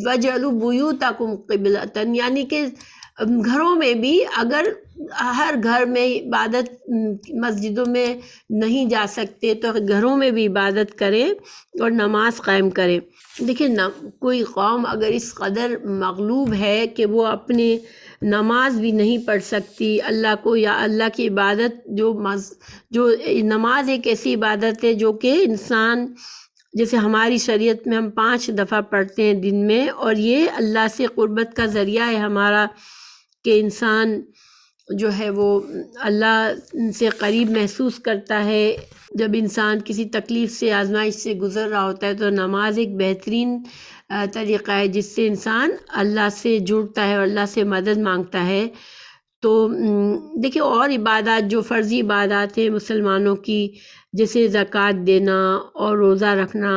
وَجْعَلُوا بُيُوتَكُمْ قِبْلَةً، یعنی کہ گھروں میں بھی اگر ہر گھر میں عبادت مسجدوں میں نہیں جا سکتے تو گھروں میں بھی عبادت کریں اور نماز قائم کریں۔ دیکھیں کوئی قوم اگر اس قدر مغلوب ہے کہ وہ اپنے نماز بھی نہیں پڑھ سکتی اللہ کو، یا اللہ کی عبادت جو نماز ایک ایسی عبادت ہے جو کہ انسان، جیسے ہماری شریعت میں ہم 5 دفعہ پڑھتے ہیں دن میں، اور یہ اللہ سے قربت کا ذریعہ ہے ہمارا کہ انسان جو ہے وہ اللہ سے قریب محسوس کرتا ہے۔ جب انسان کسی تکلیف سے، آزمائش سے گزر رہا ہوتا ہے تو نماز ایک بہترین طریقہ ہے جس سے انسان اللہ سے جڑتا ہے اور اللہ سے مدد مانگتا ہے۔ تو دیکھیں اور عبادات جو فرضی عبادات ہیں مسلمانوں کی، جیسے زکوٰۃ دینا اور روزہ رکھنا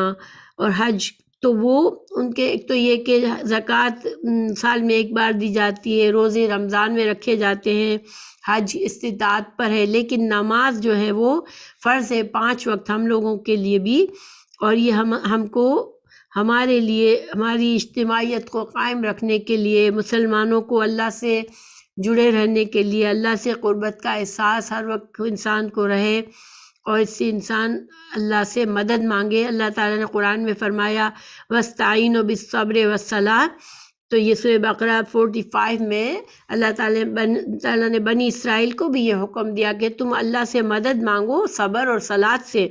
اور حج، تو وہ ان کے ایک تو یہ کہ زکوٰۃ سال میں ایک بار دی جاتی ہے، روزے رمضان میں رکھے جاتے ہیں، حج استطاعت پر ہے، لیکن نماز جو ہے وہ فرض ہے 5 وقت ہم لوگوں کے لیے بھی، اور یہ ہم کو ہمارے لیے ہماری اجتماعیت کو قائم رکھنے کے لیے، مسلمانوں کو اللہ سے جڑے رہنے کے لیے، اللہ سے قربت کا احساس ہر وقت انسان کو رہے، اور اس سے انسان اللہ سے مدد مانگے۔ اللہ تعالیٰ نے قرآن میں فرمایا وَاسْتَعِينُوا بِالصَّبْرِ وَالصَّلَاةِ، تو یہ سورہ بقرہ 45 میں اللہ تعالیٰ نے بنی اسرائیل کو بھی یہ حکم دیا کہ تم اللہ سے مدد مانگو صبر اور صلاۃ سے،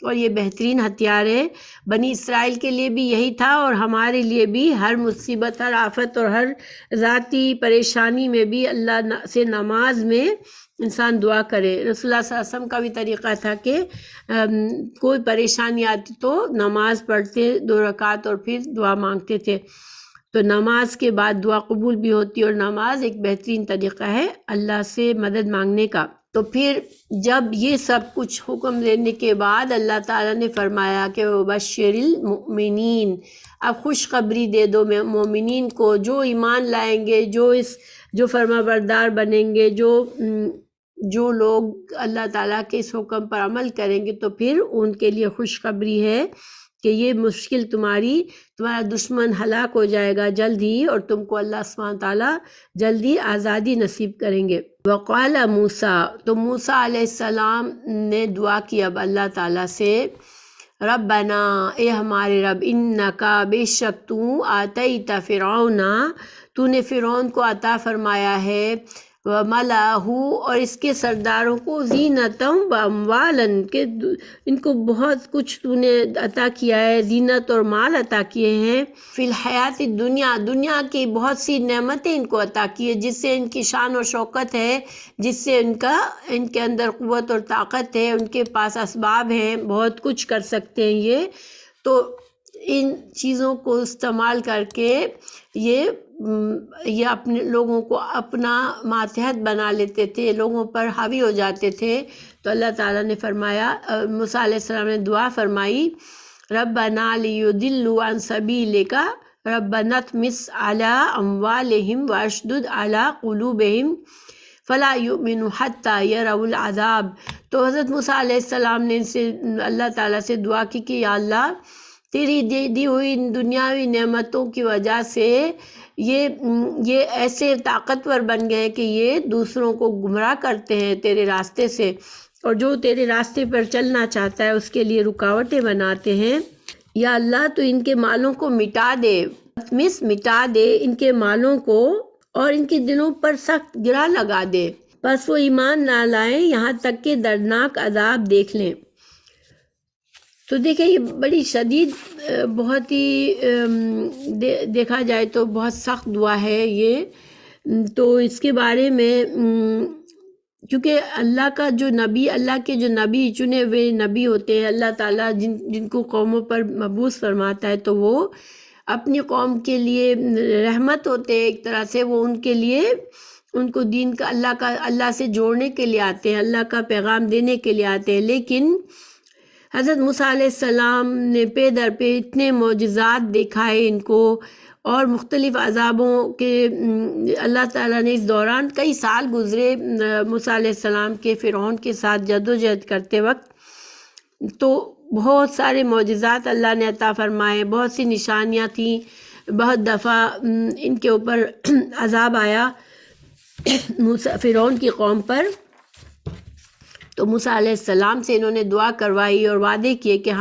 اور یہ بہترین ہتھیار ہے۔ بنی اسرائیل کے لیے بھی یہی تھا، اور ہمارے لیے بھی ہر مصیبت، ہر آفت اور ہر ذاتی پریشانی میں بھی اللہ سے نماز میں انسان دعا کرے۔ رسول اللہ صلی اللہ علیہ وسلم کا بھی طریقہ تھا کہ کوئی پریشانی آتی تو نماز پڑھتے 2 رکعت اور پھر دعا مانگتے تھے۔ تو نماز کے بعد دعا قبول بھی ہوتی ہے، اور نماز ایک بہترین طریقہ ہے اللہ سے مدد مانگنے کا۔ تو پھر جب یہ سب کچھ حکم دینے کے بعد اللہ تعالیٰ نے فرمایا کہ وَبَشِّرِ الْمُؤْمِنِينَ، اب خوشخبری دے دو مومنین کو، جو ایمان لائیں گے، جو فرما بردار بنیں گے، جو لوگ اللہ تعالیٰ کے اس حکم پر عمل کریں گے، تو پھر ان کے لیے خوشخبری ہے کہ یہ مشکل تمہارا دشمن ہلاک ہو جائے گا جلد ہی، اور تم کو اللہ سبحانہ تعالیٰ جلدی آزادی نصیب کریں گے۔ وقال موسیٰ، تو موسیٰ علیہ السلام نے دعا کی اب اللہ تعالیٰ سے، ربنا، اے ہمارے رب، انکا، بے شک تو، آتیت فرعون، تو نے فرعون کو عطا فرمایا ہے، وملأہ، اور اس کے سرداروں کو، زینتم واموالاً، کہ ان کو بہت کچھ تو نے عطا کیا ہے، زینت اور مال عطا کیے ہیں، فی الحیات دنیا، دنیا کی بہت سی نعمتیں ان کو عطا کی ہے، جس سے ان کی شان و شوکت ہے، جس سے ان کے اندر قوت اور طاقت ہے، ان کے پاس اسباب ہیں، بہت کچھ کر سکتے ہیں یہ، تو ان چیزوں کو استعمال کر کے یہ اپنے لوگوں کو اپنا ماتحت بنا لیتے تھے، لوگوں پر حاوی ہو جاتے تھے۔ تو اللہ تعالیٰ نے فرمایا، موسیٰ علیہ السلام نے دعا فرمائی، ربنا لیضلوا عن سبیلک ربنا اطمس علی اموالہم واشدد علی قلوبہم فلا یؤمنوا حتی یروا العذاب۔ تو حضرت موسیٰ علیہ السلام نے اللہ تعالیٰ سے دعا کی کہ یا اللہ، تیری دی ہوئی دنیاوی نعمتوں کی وجہ سے یہ ایسے طاقتور بن گئے کہ یہ دوسروں کو گمراہ کرتے ہیں تیرے راستے سے، اور جو تیرے راستے پر چلنا چاہتا ہے اس کے لیے رکاوٹیں بناتے ہیں۔ یا اللہ تو ان کے مالوں کو مٹا دے، مٹا دے ان کے مالوں کو، اور ان کے دلوں پر سخت گرہ لگا دے، بس وہ ایمان نہ لائیں یہاں تک کہ دردناک عذاب دیکھ لیں۔ تو دیکھیں یہ بڑی شدید، بہت ہی دیکھا جائے تو بہت سخت دعا ہے یہ، تو اس کے بارے میں کیونکہ اللہ کا جو نبی، اللہ کے جو نبی چنے ہوئے نبی ہوتے ہیں، اللہ تعالیٰ جن کو قوموں پر مبعوث فرماتا ہے، تو وہ اپنی قوم کے لیے رحمت ہوتے ہیں ایک طرح سے. وہ ان کے لیے، ان کو دین کا، اللہ سے جوڑنے کے لیے آتے ہیں، اللہ کا پیغام دینے کے لیے آتے ہیں. لیکن حضرت موسیٰ علیہ السلام نے پے در پہ اتنے معجزات دکھائے ان کو، اور مختلف عذابوں کے اللہ تعالیٰ نے اس دوران کئی سال گزرے موسیٰ علیہ السلام کے فرعون کے ساتھ جدوجہد کرتے وقت. تو بہت سارے معجزات اللہ نے عطا فرمائے، بہت سی نشانیاں تھیں، بہت دفعہ ان کے اوپر عذاب آیا فرعون کی قوم پر. تو موسیٰ علیہ السلام سے انہوں نے دعا کروائی اور وعدے کیے کہ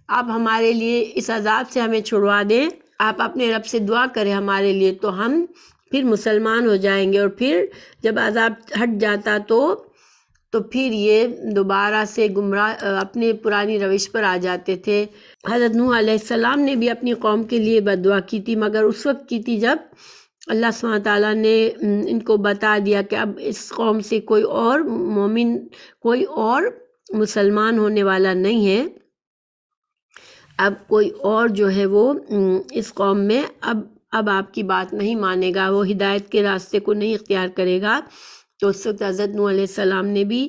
آپ ہمارے لیے اس عذاب سے ہمیں چھڑوا دیں، آپ اپنے رب سے دعا کریں ہمارے لیے، تو ہم پھر مسلمان ہو جائیں گے. اور پھر جب عذاب ہٹ جاتا تو پھر یہ دوبارہ سے گمراہ اپنے پرانی روش پر آ جاتے تھے. حضرت نوح علیہ السلام نے بھی اپنی قوم کے لیے بد دعا کی تھی، مگر اس وقت کی تھی جب اللہ سبحانہ تعالیٰ نے ان کو بتا دیا کہ اب اس قوم سے کوئی اور مومن، کوئی اور مسلمان ہونے والا نہیں ہے. اب کوئی اور جو ہے وہ اس قوم میں اب آپ کی بات نہیں مانے گا، وہ ہدایت کے راستے کو نہیں اختیار کرے گا. تو اس وقت حضرت نوح علیہ السلام نے بھی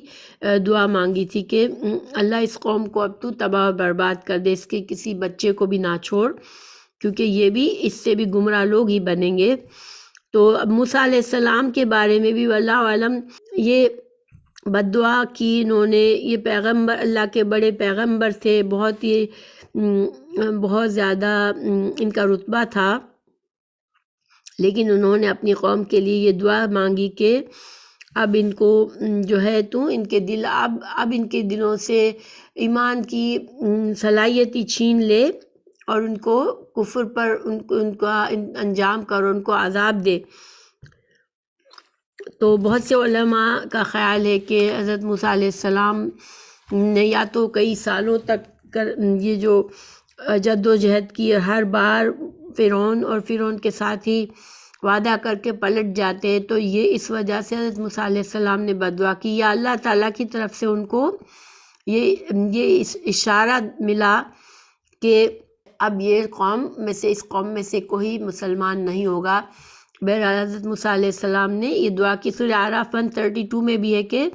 دعا مانگی تھی کہ اللہ اس قوم کو اب تو تباہ و برباد کر دے، اس کے کسی بچے کو بھی نہ چھوڑ، کیونکہ یہ بھی اس سے بھی گمراہ لوگ ہی بنیں گے. تو اب موسیٰ علیہ السلام کے بارے میں بھی واللہ عالم یہ بد دعا کی انہوں نے. یہ پیغمبر، اللہ کے بڑے پیغمبر تھے، بہت زیادہ ان کا رتبہ تھا، لیکن انہوں نے اپنی قوم کے لیے یہ دعا مانگی کہ اب ان کو جو ہے تو ان کے دل، اب ان کے دلوں سے ایمان کی صلاحیتی چھین لے اور ان کو کفر پر ان کا انجام کر، ان کو عذاب دے. تو بہت سے علماء کا خیال ہے کہ حضرت موسیٰ علیہ السلام نے یا تو کئی سالوں تک یہ جو جد و جہد کی، ہر بار فرعون اور فرعون کے ساتھ ہی وعدہ کر کے پلٹ جاتے ہیں، تو یہ اس وجہ سے حضرت موسیٰ علیہ السلام نے بد دعا کی. یا اللہ تعالیٰ کی طرف سے ان کو یہ اشارہ ملا کہ اب یہ قوم میں سے، اس قوم میں سے کوئی مسلمان نہیں ہوگا. بہرحال حضرت موسیٰ علیہ السلام نے یہ دعا کی. سورہ اعراف 132 میں بھی ہے کہ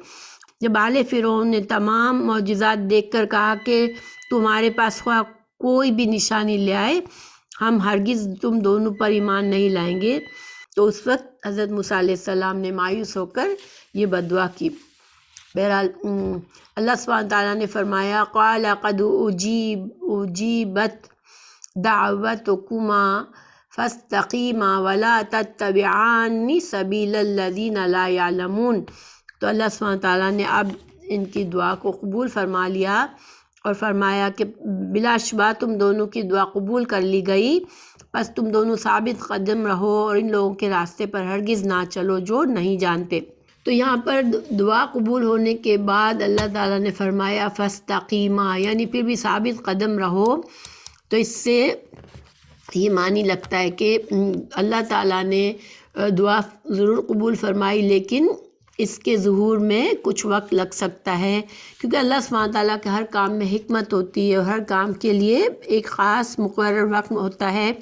جب آل فرعون نے تمام معجزات دیکھ کر کہا کہ تمہارے پاس خواہ کوئی بھی نشانی لے آئے، ہم ہرگز تم دونوں پر ایمان نہیں لائیں گے. تو اس وقت حضرت موسیٰ علیہ السلام نے مایوس ہو کر یہ بد دعا کی. بہرحال اللہ سبحانہ تعالیٰ نے فرمایا قال قد اجیبت دعوتکما فاستقیما ولا تتبعان سبیل الذین لا یعلمون. تو اللہ سبحانہ تعالیٰ نے اب ان کی دعا کو قبول فرما لیا اور فرمایا کہ بلا شبہ تم دونوں کی دعا قبول کر لی گئی، بس تم دونوں ثابت قدم رہو اور ان لوگوں کے راستے پر ہرگز نہ چلو جو نہیں جانتے. تو یہاں پر دعا قبول ہونے کے بعد اللہ تعالیٰ نے فرمایا فاستقیما، یعنی پھر بھی ثابت قدم رہو. تو اس سے یہ معنی لگتا ہے کہ اللہ تعالیٰ نے دعا ضرور قبول فرمائی، لیکن اس کے ظہور میں کچھ وقت لگ سکتا ہے، کیونکہ اللہ سبحانہ تعالیٰ کے ہر کام میں حکمت ہوتی ہے اور ہر کام کے لیے ایک خاص مقرر وقت ہوتا ہے.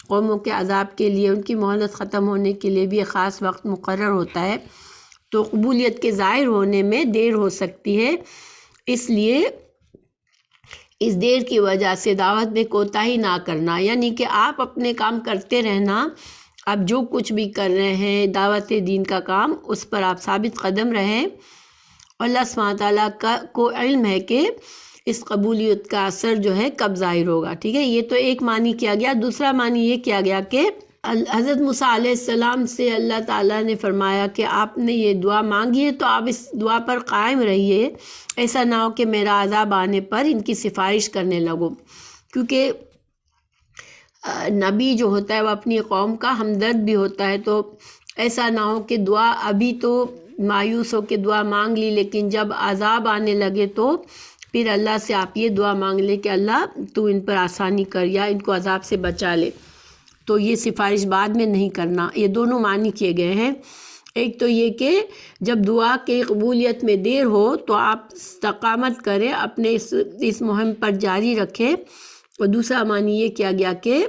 قوموں کے عذاب کے لیے، ان کی مہلت ختم ہونے کے لیے بھی ایک خاص وقت مقرر ہوتا ہے. تو قبولیت کے ظاہر ہونے میں دیر ہو سکتی ہے، اس لیے اس دیر کی وجہ سے دعوت میں کوتاہی نہ کرنا، یعنی کہ آپ اپنے کام کرتے رہنا. آپ جو کچھ بھی کر رہے ہیں دعوت دین کا کام، اس پر آپ ثابت قدم رہیں. اللہ سبحانہ تعالیٰ کو علم ہے کہ اس قبولیت کا اثر جو ہے کب ظاہر ہوگا. ٹھیک ہے، یہ تو ایک معنی کیا گیا. دوسرا معنی یہ کیا گیا کہ حضرت موسیٰ علیہ السلام سے اللہ تعالیٰ نے فرمایا کہ آپ نے یہ دعا مانگی ہے تو آپ اس دعا پر قائم رہیے، ایسا نہ ہو کہ میرا عذاب آنے پر ان کی سفارش کرنے لگو. کیونکہ نبی جو ہوتا ہے وہ اپنی قوم کا ہمدرد بھی ہوتا ہے، تو ایسا نہ ہو کہ دعا ابھی تو مایوس ہو کے دعا مانگ لی، لیکن جب عذاب آنے لگے تو پھر اللہ سے آپ یہ دعا مانگ لیں کہ اللہ تو ان پر آسانی کر یا ان کو عذاب سے بچا لے. تو یہ سفارش بعد میں نہیں کرنا۔ یہ دونوں معنی کیے گئے ہیں۔ ایک تو یہ کہ جب دعا کی قبولیت میں دیر ہو تو آپ استقامت کریں، اپنے اس مہم پر جاری رکھیں۔ اور دوسرا معنی یہ کیا گیا کہ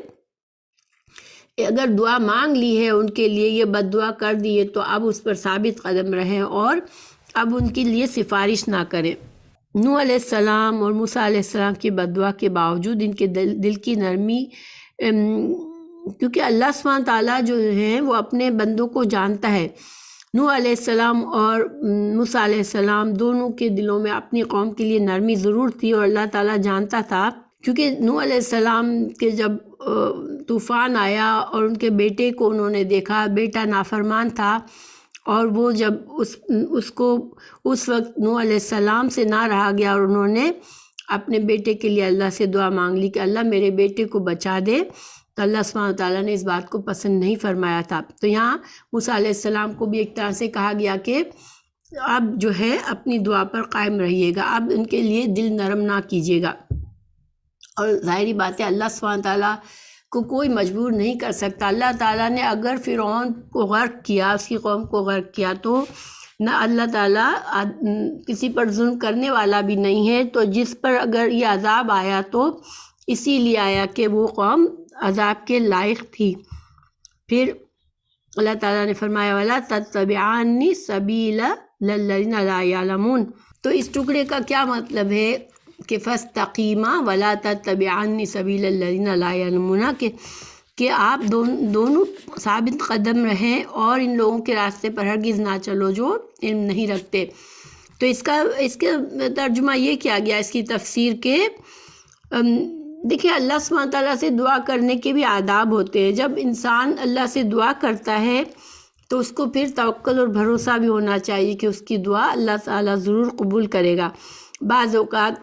اگر دعا مانگ لی ہے ان کے لیے، یہ بد دعا کر دی ہے، تو اب اس پر ثابت قدم رہیں اور اب ان کے لیے سفارش نہ کریں۔ نوح علیہ السلام اور موسیٰ علیہ السلام کی بد دعا کے باوجود ان کے دل کی نرمی، کیونکہ اللہ سبحانہ تعالیٰ جو ہیں وہ اپنے بندوں کو جانتا ہے۔ نوح علیہ السلام اور موسیٰ علیہ السلام دونوں کے دلوں میں اپنی قوم کے لیے نرمی ضرور تھی، اور اللہ تعالیٰ جانتا تھا، کیونکہ نوح علیہ السلام کے جب طوفان آیا اور ان کے بیٹے کو انہوں نے دیکھا، بیٹا نافرمان تھا، اور وہ جب اس وقت نوح علیہ السلام سے نہ رہا گیا، اور انہوں نے اپنے بیٹے کے لیے اللہ سے دعا مانگ لی کہ اللہ میرے بیٹے کو بچا دے، تو اللہ سبحانہ تعالیٰ نے اس بات کو پسند نہیں فرمایا تھا۔ تو یہاں موسیٰ علیہ السلام کو بھی ایک طرح سے کہا گیا کہ آپ جو ہے اپنی دعا پر قائم رہیے گا، آپ ان کے لیے دل نرم نہ کیجیے گا۔ اور ظاہری بات ہے اللہ سبحانہ تعالیٰ کو کوئی مجبور نہیں کر سکتا۔ اللہ تعالیٰ نے اگر فرعون کو غرق کیا، اس کی قوم کو غرق کیا، تو نہ اللہ تعالیٰ کسی پر ظلم کرنے والا بھی نہیں ہے، تو جس پر اگر یہ عذاب آیا تو اسی لیے آیا کہ وہ قوم عذاب کے لائق تھی۔ پھر اللہ تعالیٰ نے فرمایا وَلَا تَتَّبِعَنِّ سَبِيلَ الَّذِينَ لَا يَعْلَمُونَ۔ تو اس ٹکڑے کا کیا مطلب ہے کہ فَاسْتَقِیمَا وَلَا تَتَّبِعَنِّ سَبِيلَ الَّذِينَ لَا يَعْلَمُونَ، کہ آپ دونوں ثابت قدم رہیں اور ان لوگوں کے راستے پر ہرگز نہ چلو جو علم نہیں رکھتے۔ تو اس کا ترجمہ یہ کیا گیا، اس کی تفسیر کے دیکھیں اللہ سبحانہ تعالیٰ سے دعا کرنے کے بھی آداب ہوتے ہیں۔ جب انسان اللہ سے دعا کرتا ہے تو اس کو پھر توکل اور بھروسہ بھی ہونا چاہیے کہ اس کی دعا اللہ تعالیٰ ضرور قبول کرے گا۔ بعض اوقات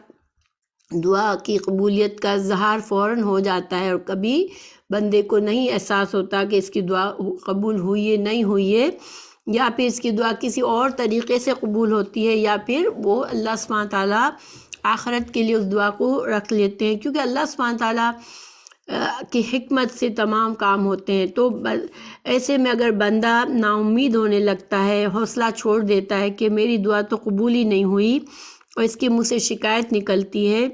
دعا کی قبولیت کا اظہار فوراً ہو جاتا ہے، اور کبھی بندے کو نہیں احساس ہوتا کہ اس کی دعا قبول ہوئی ہے نہیں ہوئی ہے، یا پھر اس کی دعا کسی اور طریقے سے قبول ہوتی ہے، یا پھر وہ اللہ سبحانہ تعالیٰ آخرت کے لیے اس دعا کو رکھ لیتے ہیں، کیونکہ اللہ سبحانہ تعالیٰ کی حکمت سے تمام کام ہوتے ہیں۔ تو ایسے میں اگر بندہ نا امید ہونے لگتا ہے، حوصلہ چھوڑ دیتا ہے کہ میری دعا تو قبول ہی نہیں ہوئی، اور اس کے منہ سے شکایت نکلتی ہے،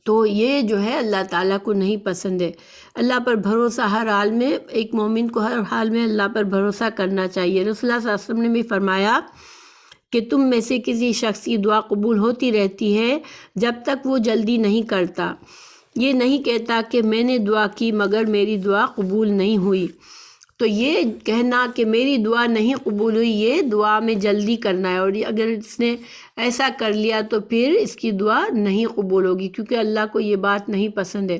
تو یہ جو ہے اللہ تعالیٰ کو نہیں پسند ہے۔ اللہ پر بھروسہ ہر حال میں، ایک مومن کو ہر حال میں اللہ پر بھروسہ کرنا چاہیے۔ رسول اللہ صلی اللہ علیہ وسلم نے بھی فرمایا کہ تم میں سے کسی شخص کی دعا قبول ہوتی رہتی ہے جب تک وہ جلدی نہیں کرتا، یہ نہیں کہتا کہ میں نے دعا کی مگر میری دعا قبول نہیں ہوئی۔ تو یہ کہنا کہ میری دعا نہیں قبول ہوئی، یہ دعا میں جلدی کرنا ہے، اور اگر اس نے ایسا کر لیا تو پھر اس کی دعا نہیں قبول ہوگی، کیونکہ اللہ کو یہ بات نہیں پسند ہے۔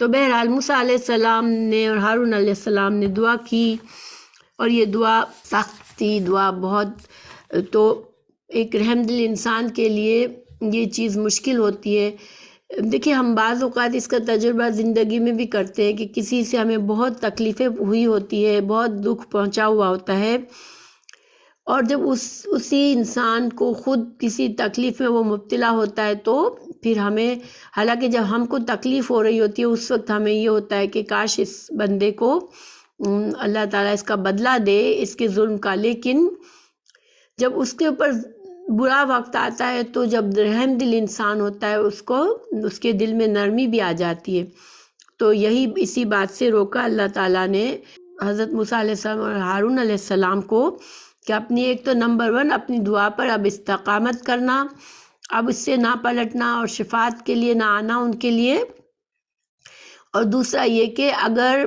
تو بہرحال موسیٰ علیہ السلام نے اور ہارون علیہ السلام نے دعا کی، اور یہ دعا سخت تھی، دعا بہت، تو ایک رحم دل انسان کے لیے یہ چیز مشکل ہوتی ہے۔ دیکھیں ہم بعض اوقات اس کا تجربہ زندگی میں بھی کرتے ہیں کہ کسی سے ہمیں بہت تکلیفیں ہوئی ہوتی ہے، بہت دکھ پہنچا ہوا ہوتا ہے، اور جب اسی انسان کو خود کسی تکلیف میں وہ مبتلا ہوتا ہے تو پھر ہمیں، حالانکہ جب ہم کو تکلیف ہو رہی ہوتی ہے اس وقت ہمیں یہ ہوتا ہے کہ کاش اس بندے کو اللہ تعالیٰ اس کا بدلہ دے اس کے ظلم کا، لیکن جب اس کے اوپر برا وقت آتا ہے تو جب رحم دل انسان ہوتا ہے اس کے دل میں نرمی بھی آ جاتی ہے۔ تو یہی اسی بات سے روکا اللہ تعالیٰ نے حضرت موسیٰ علیہ السلام اور ہارون علیہ السلام کو کہ اپنی ایک تو نمبر 1 اپنی دعا پر اب استقامت کرنا، اب اس سے نہ پلٹنا اور شفاعت کے لیے نہ آنا ان کے لیے، اور دوسرا یہ کہ اگر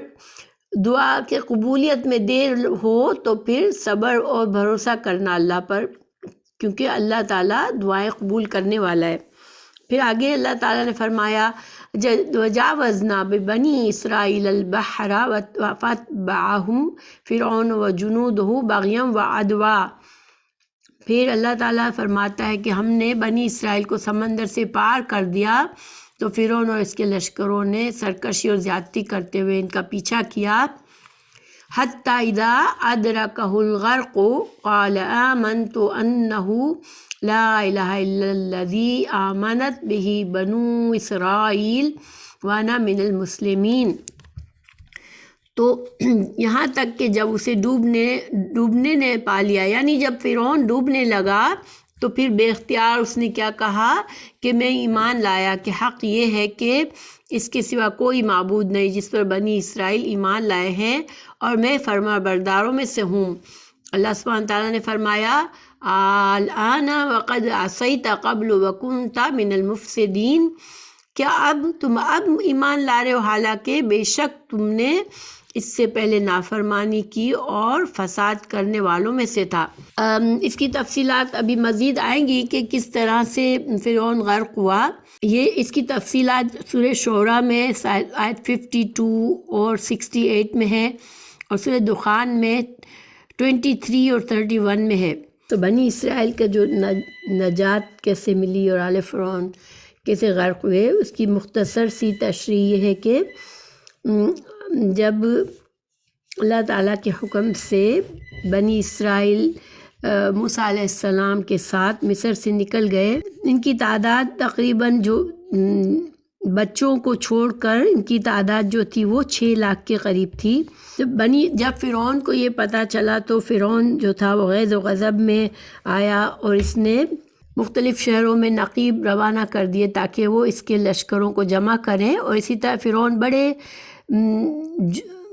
دعا کے قبولیت میں دیر ہو تو پھر صبر اور بھروسہ کرنا اللہ پر، کیونککہ اللہ تعالیٰ دعائیں قبول کرنے والا ہے۔ پھر آگے اللہ تعالیٰ نے فرمایا وَجَاوَزْنَا بِبَنِي إِسْرَائِيلَ الْبَحْرَ فَأَتْبَعَهُمْ فِرْعَوْنُ وَجُنُودُهُ بَغْيًا وَعَدْوًا۔ پھر اللہ تعالیٰ فرماتا ہے کہ ہم نے بنی اسرائیل کو سمندر سے پار کر دیا، تو فرعون اور اس کے لشکروں نے سرکشی اور زیادتی کرتے ہوئے ان کا پیچھا کیا، حَتَّى إِذَا أَدْرَكَهُ الْغَرْقُ قَالَ آمَنْتُ أَنَّهُ لَا إِلَهَ إِلَّا الَّذِي آمَنَتْ بِهِ بَنُو إِسْرَائِيلَ وَأَنَا مِنَ الْمُسْلِمِينَ۔ تو یہاں تک کہ جب اسے ڈوبنے نے پا لیا، یعنی جب فرعون ڈوبنے لگا تو پھر بے اختیار اس نے کیا کہا کہ میں ایمان لایا کہ حق یہ ہے کہ اس کے سوا کوئی معبود نہیں جس پر بنی اسرائیل ایمان لائے ہیں، اور میں فرما برداروں میں سے ہوں۔ اللہ سبحانہ تعالیٰ نے فرمایا الآن وقد عصیت قبل وکنت من المفسدین، کیا تم اب ایمان لا رہے ہو حالانکہ بے شک تم نے اس سے پہلے نافرمانی کی اور فساد کرنے والوں میں سے تھا۔ اس کی تفصیلات ابھی مزید آئیں گی کہ کس طرح سے فرعون غرق ہوا۔ یہ اس کی تفصیلات سورہ شعراء میں آیت 52 اور 68 میں ہے، اور سورہ دخان میں 23 اور 31 میں ہے۔ تو بنی اسرائیل کا جو نجات کیسے ملی اور آل فرعون کیسے غرق ہوئے، اس کی مختصر سی تشریح یہ ہے کہ جب اللہ تعالیٰ کے حکم سے بنی اسرائیل موسیٰ علیہ السلام کے ساتھ مصر سے نکل گئے، ان کی تعداد تقریباً جو بچوں کو چھوڑ کر ان کی تعداد جو تھی وہ 6 لاکھ کے قریب تھی۔ جب فرعون کو یہ پتہ چلا تو فرعون جو تھا وہ غیظ و غضب میں آیا، اور اس نے مختلف شہروں میں نقیب روانہ کر دیے تاکہ وہ اس کے لشکروں کو جمع کریں، اور اسی طرح فرعون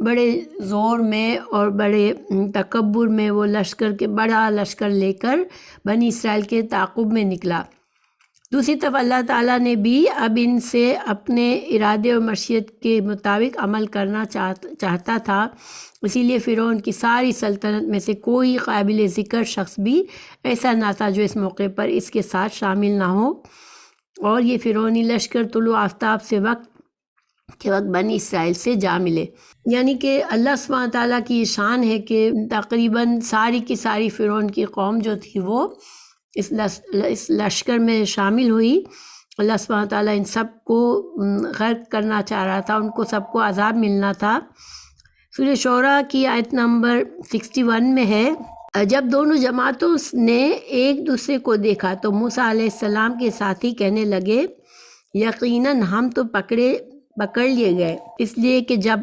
بڑے زور میں اور بڑے تکبر میں وہ بڑا لشکر لے کر بنی اسرائیل کے تعاقب میں نکلا۔ دوسری طرف اللہ تعالیٰ نے بھی اب ان سے اپنے ارادے اور مشیت کے مطابق عمل کرنا چاہتا تھا، اسی لیے فرعون کی ساری سلطنت میں سے کوئی قابل ذکر شخص بھی ایسا نہ تھا جو اس موقع پر اس کے ساتھ شامل نہ ہو، اور یہ فرعونی لشکر طلوع آفتاب سے وقت بنی اسرائیل سے جا ملے۔ یعنی کہ اللہ سبحانہ تعالیٰ کی یہ شان ہے کہ تقریباً ساری کی ساری فرعون کی قوم جو تھی وہ اس لشکر میں شامل ہوئی۔ اللہ سبحانہ تعالیٰ ان سب کو غرق کرنا چاہ رہا تھا، ان کو سب کو عذاب ملنا تھا۔ سورہ شعراء کی آیت نمبر 61 میں ہے، جب دونوں جماعتوں نے ایک دوسرے کو دیکھا تو موسیٰ علیہ السلام کے ساتھی کہنے لگے یقیناً ہم تو پکڑ لیے گئے، اس لیے کہ جب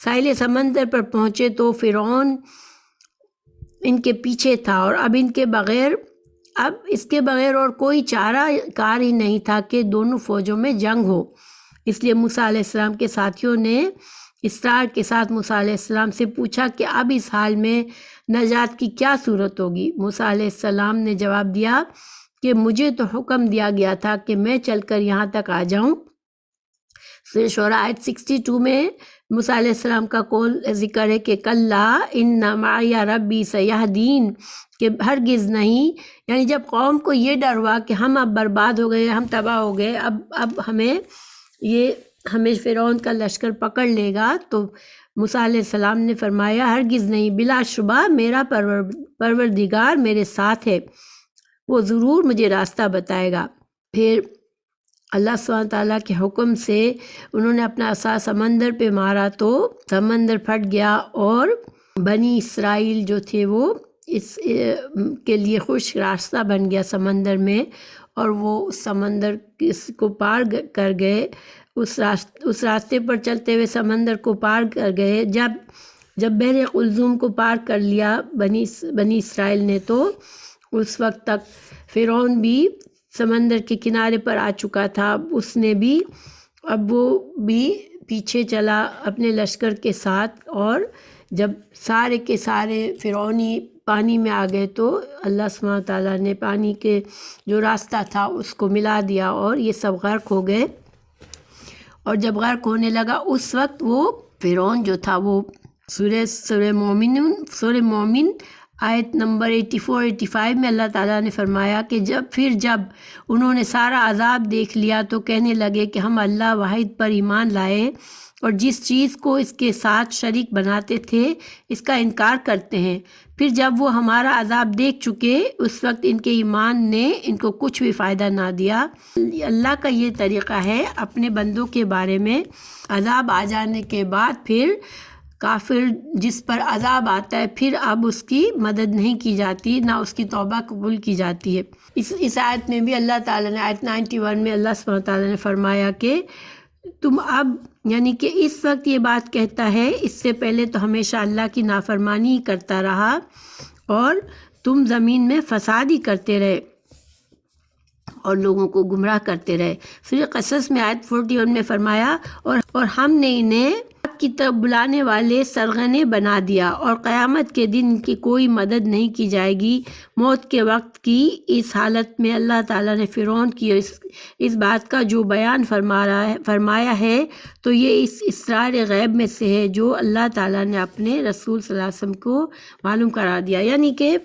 ساحل سمندر پر پہنچے تو فرعون ان کے پیچھے تھا، اور اب اس کے بغیر اور کوئی چارہ کار ہی نہیں تھا کہ دونوں فوجوں میں جنگ ہو۔ اس لیے موسیٰ علیہ السلام کے ساتھیوں نے اصرار کے ساتھ موسیٰ علیہ السلام سے پوچھا کہ اب اس حال میں نجات کی کیا صورت ہوگی؟ موسیٰ علیہ السلام نے جواب دیا کہ مجھے تو حکم دیا گیا تھا کہ میں چل کر یہاں تک آ جاؤں۔ سورہ شعراء آیت 62 میں موسیٰ علیہ السلام کا قول ذکر ہے کہ کلا ان معی ربی سیہدین، کہ ہرگز نہیں، یعنی جب قوم کو یہ ڈر ہوا کہ ہم اب برباد ہو گئے، ہم تباہ ہو گئے، اب ہمیں فرعون کا لشکر پکڑ لے گا، تو موسیٰ علیہ السلام نے فرمایا ہرگز نہیں، بلا شبہ میرا پروردگار میرے ساتھ ہے، وہ ضرور مجھے راستہ بتائے گا۔ پھر اللہ سبحانہ تعالیٰ کے حکم سے انہوں نے اپنا عصا سمندر پہ مارا تو سمندر پھٹ گیا، اور بنی اسرائیل جو تھے وہ اس کے لیے خشک راستہ بن گیا سمندر میں، اور وہ اس سمندر کو پار کر گئے، اس راستے پر چلتے ہوئے سمندر کو پار کر گئے۔ جب بحر قلزم کو پار کر لیا بنی اسرائیل نے تو اس وقت تک فرعون بھی سمندر کے کنارے پر آ چکا تھا، اب وہ بھی پیچھے چلا اپنے لشکر کے ساتھ، اور جب سارے کے سارے فرعونی پانی میں آ گئے تو اللہ سبحانہ تعالیٰ نے پانی کے جو راستہ تھا اس کو ملا دیا، اور یہ سب غرق ہو گئے۔ اور جب غرق ہونے لگا اس وقت وہ فرعون جو تھا وہ سورہ مومن آیت نمبر 84-85 میں اللہ تعالیٰ نے فرمایا کہ جب انہوں نے سارا عذاب دیکھ لیا تو کہنے لگے کہ ہم اللہ واحد پر ایمان لائے، اور جس چیز کو اس کے ساتھ شریک بناتے تھے اس کا انکار کرتے ہیں۔ پھر جب وہ ہمارا عذاب دیکھ چکے اس وقت ان کے ایمان نے ان کو کچھ بھی فائدہ نہ دیا۔ اللہ کا یہ طریقہ ہے اپنے بندوں کے بارے میں، عذاب آ جانے کے بعد پھر کافر جس پر عذاب آتا ہے پھر اب اس کی مدد نہیں کی جاتی، نہ اس کی توبہ قبول کی جاتی ہے۔ اس آیت میں بھی اللہ تعالیٰ نے آیت 91 میں اللہ سبحانہ تعالیٰ نے فرمایا کہ تم اب یعنی کہ اس وقت یہ بات کہتا ہے، اس سے پہلے تو ہمیشہ اللہ کی نافرمانی ہی کرتا رہا اور تم زمین میں فساد ہی کرتے رہے اور لوگوں کو گمراہ کرتے رہے۔ پھر قصص میں آیت 41 میں فرمایا اور ہم نے انہیں حق کی طرف بلانے والے سرغنے بنا دیا اور قیامت کے دن ان کی کوئی مدد نہیں کی جائے گی۔ موت کے وقت کی اس حالت میں اللہ تعالیٰ نے فرعون کی اس بات کا جو بیان فرمایا ہے تو یہ اس اسرار غیب میں سے ہے جو اللہ تعالیٰ نے اپنے رسول صلی اللہ علیہ وسلم کو معلوم کرا دیا۔ یعنی کہ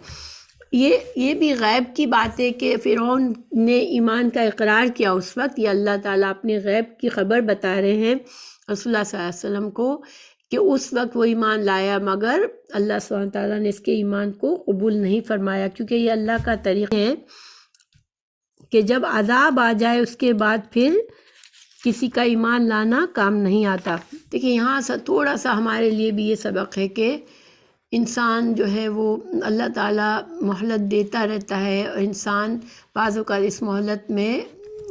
یہ بھی غیب کی بات ہے کہ فرعون نے ایمان کا اقرار کیا اس وقت، یہ اللہ تعالیٰ اپنے غیب کی خبر بتا رہے ہیں رسول اللہ صلی اللہ علیہ وسلم کو کہ اس وقت وہ ایمان لایا، مگر اللہ سبحانہ تعالیٰ نے اس کے ایمان کو قبول نہیں فرمایا، کیونکہ یہ اللہ کا طریقہ ہے کہ جب عذاب آ جائے اس کے بعد پھر کسی کا ایمان لانا کام نہیں آتا۔ دیکھیں یہاں سے تھوڑا سا ہمارے لیے بھی یہ سبق ہے کہ انسان جو ہے وہ اللہ تعالیٰ مہلت دیتا رہتا ہے اور انسان بعض اوقات اس مہلت میں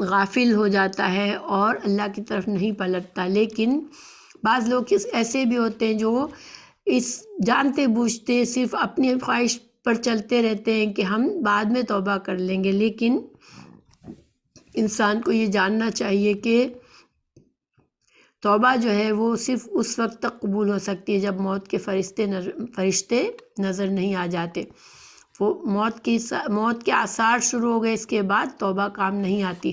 غافل ہو جاتا ہے اور اللہ کی طرف نہیں پلٹتا، لیکن بعض لوگ ایسے بھی ہوتے ہیں جو اس جانتے بوجھتے صرف اپنی خواہش پر چلتے رہتے ہیں کہ ہم بعد میں توبہ کر لیں گے، لیکن انسان کو یہ جاننا چاہیے کہ توبہ جو ہے وہ صرف اس وقت تک قبول ہو سکتی ہے جب موت کے فرشتے نظر نہیں آ جاتے۔ وہ موت کے آثار شروع ہو گئے، اس کے بعد توبہ کام نہیں آتی۔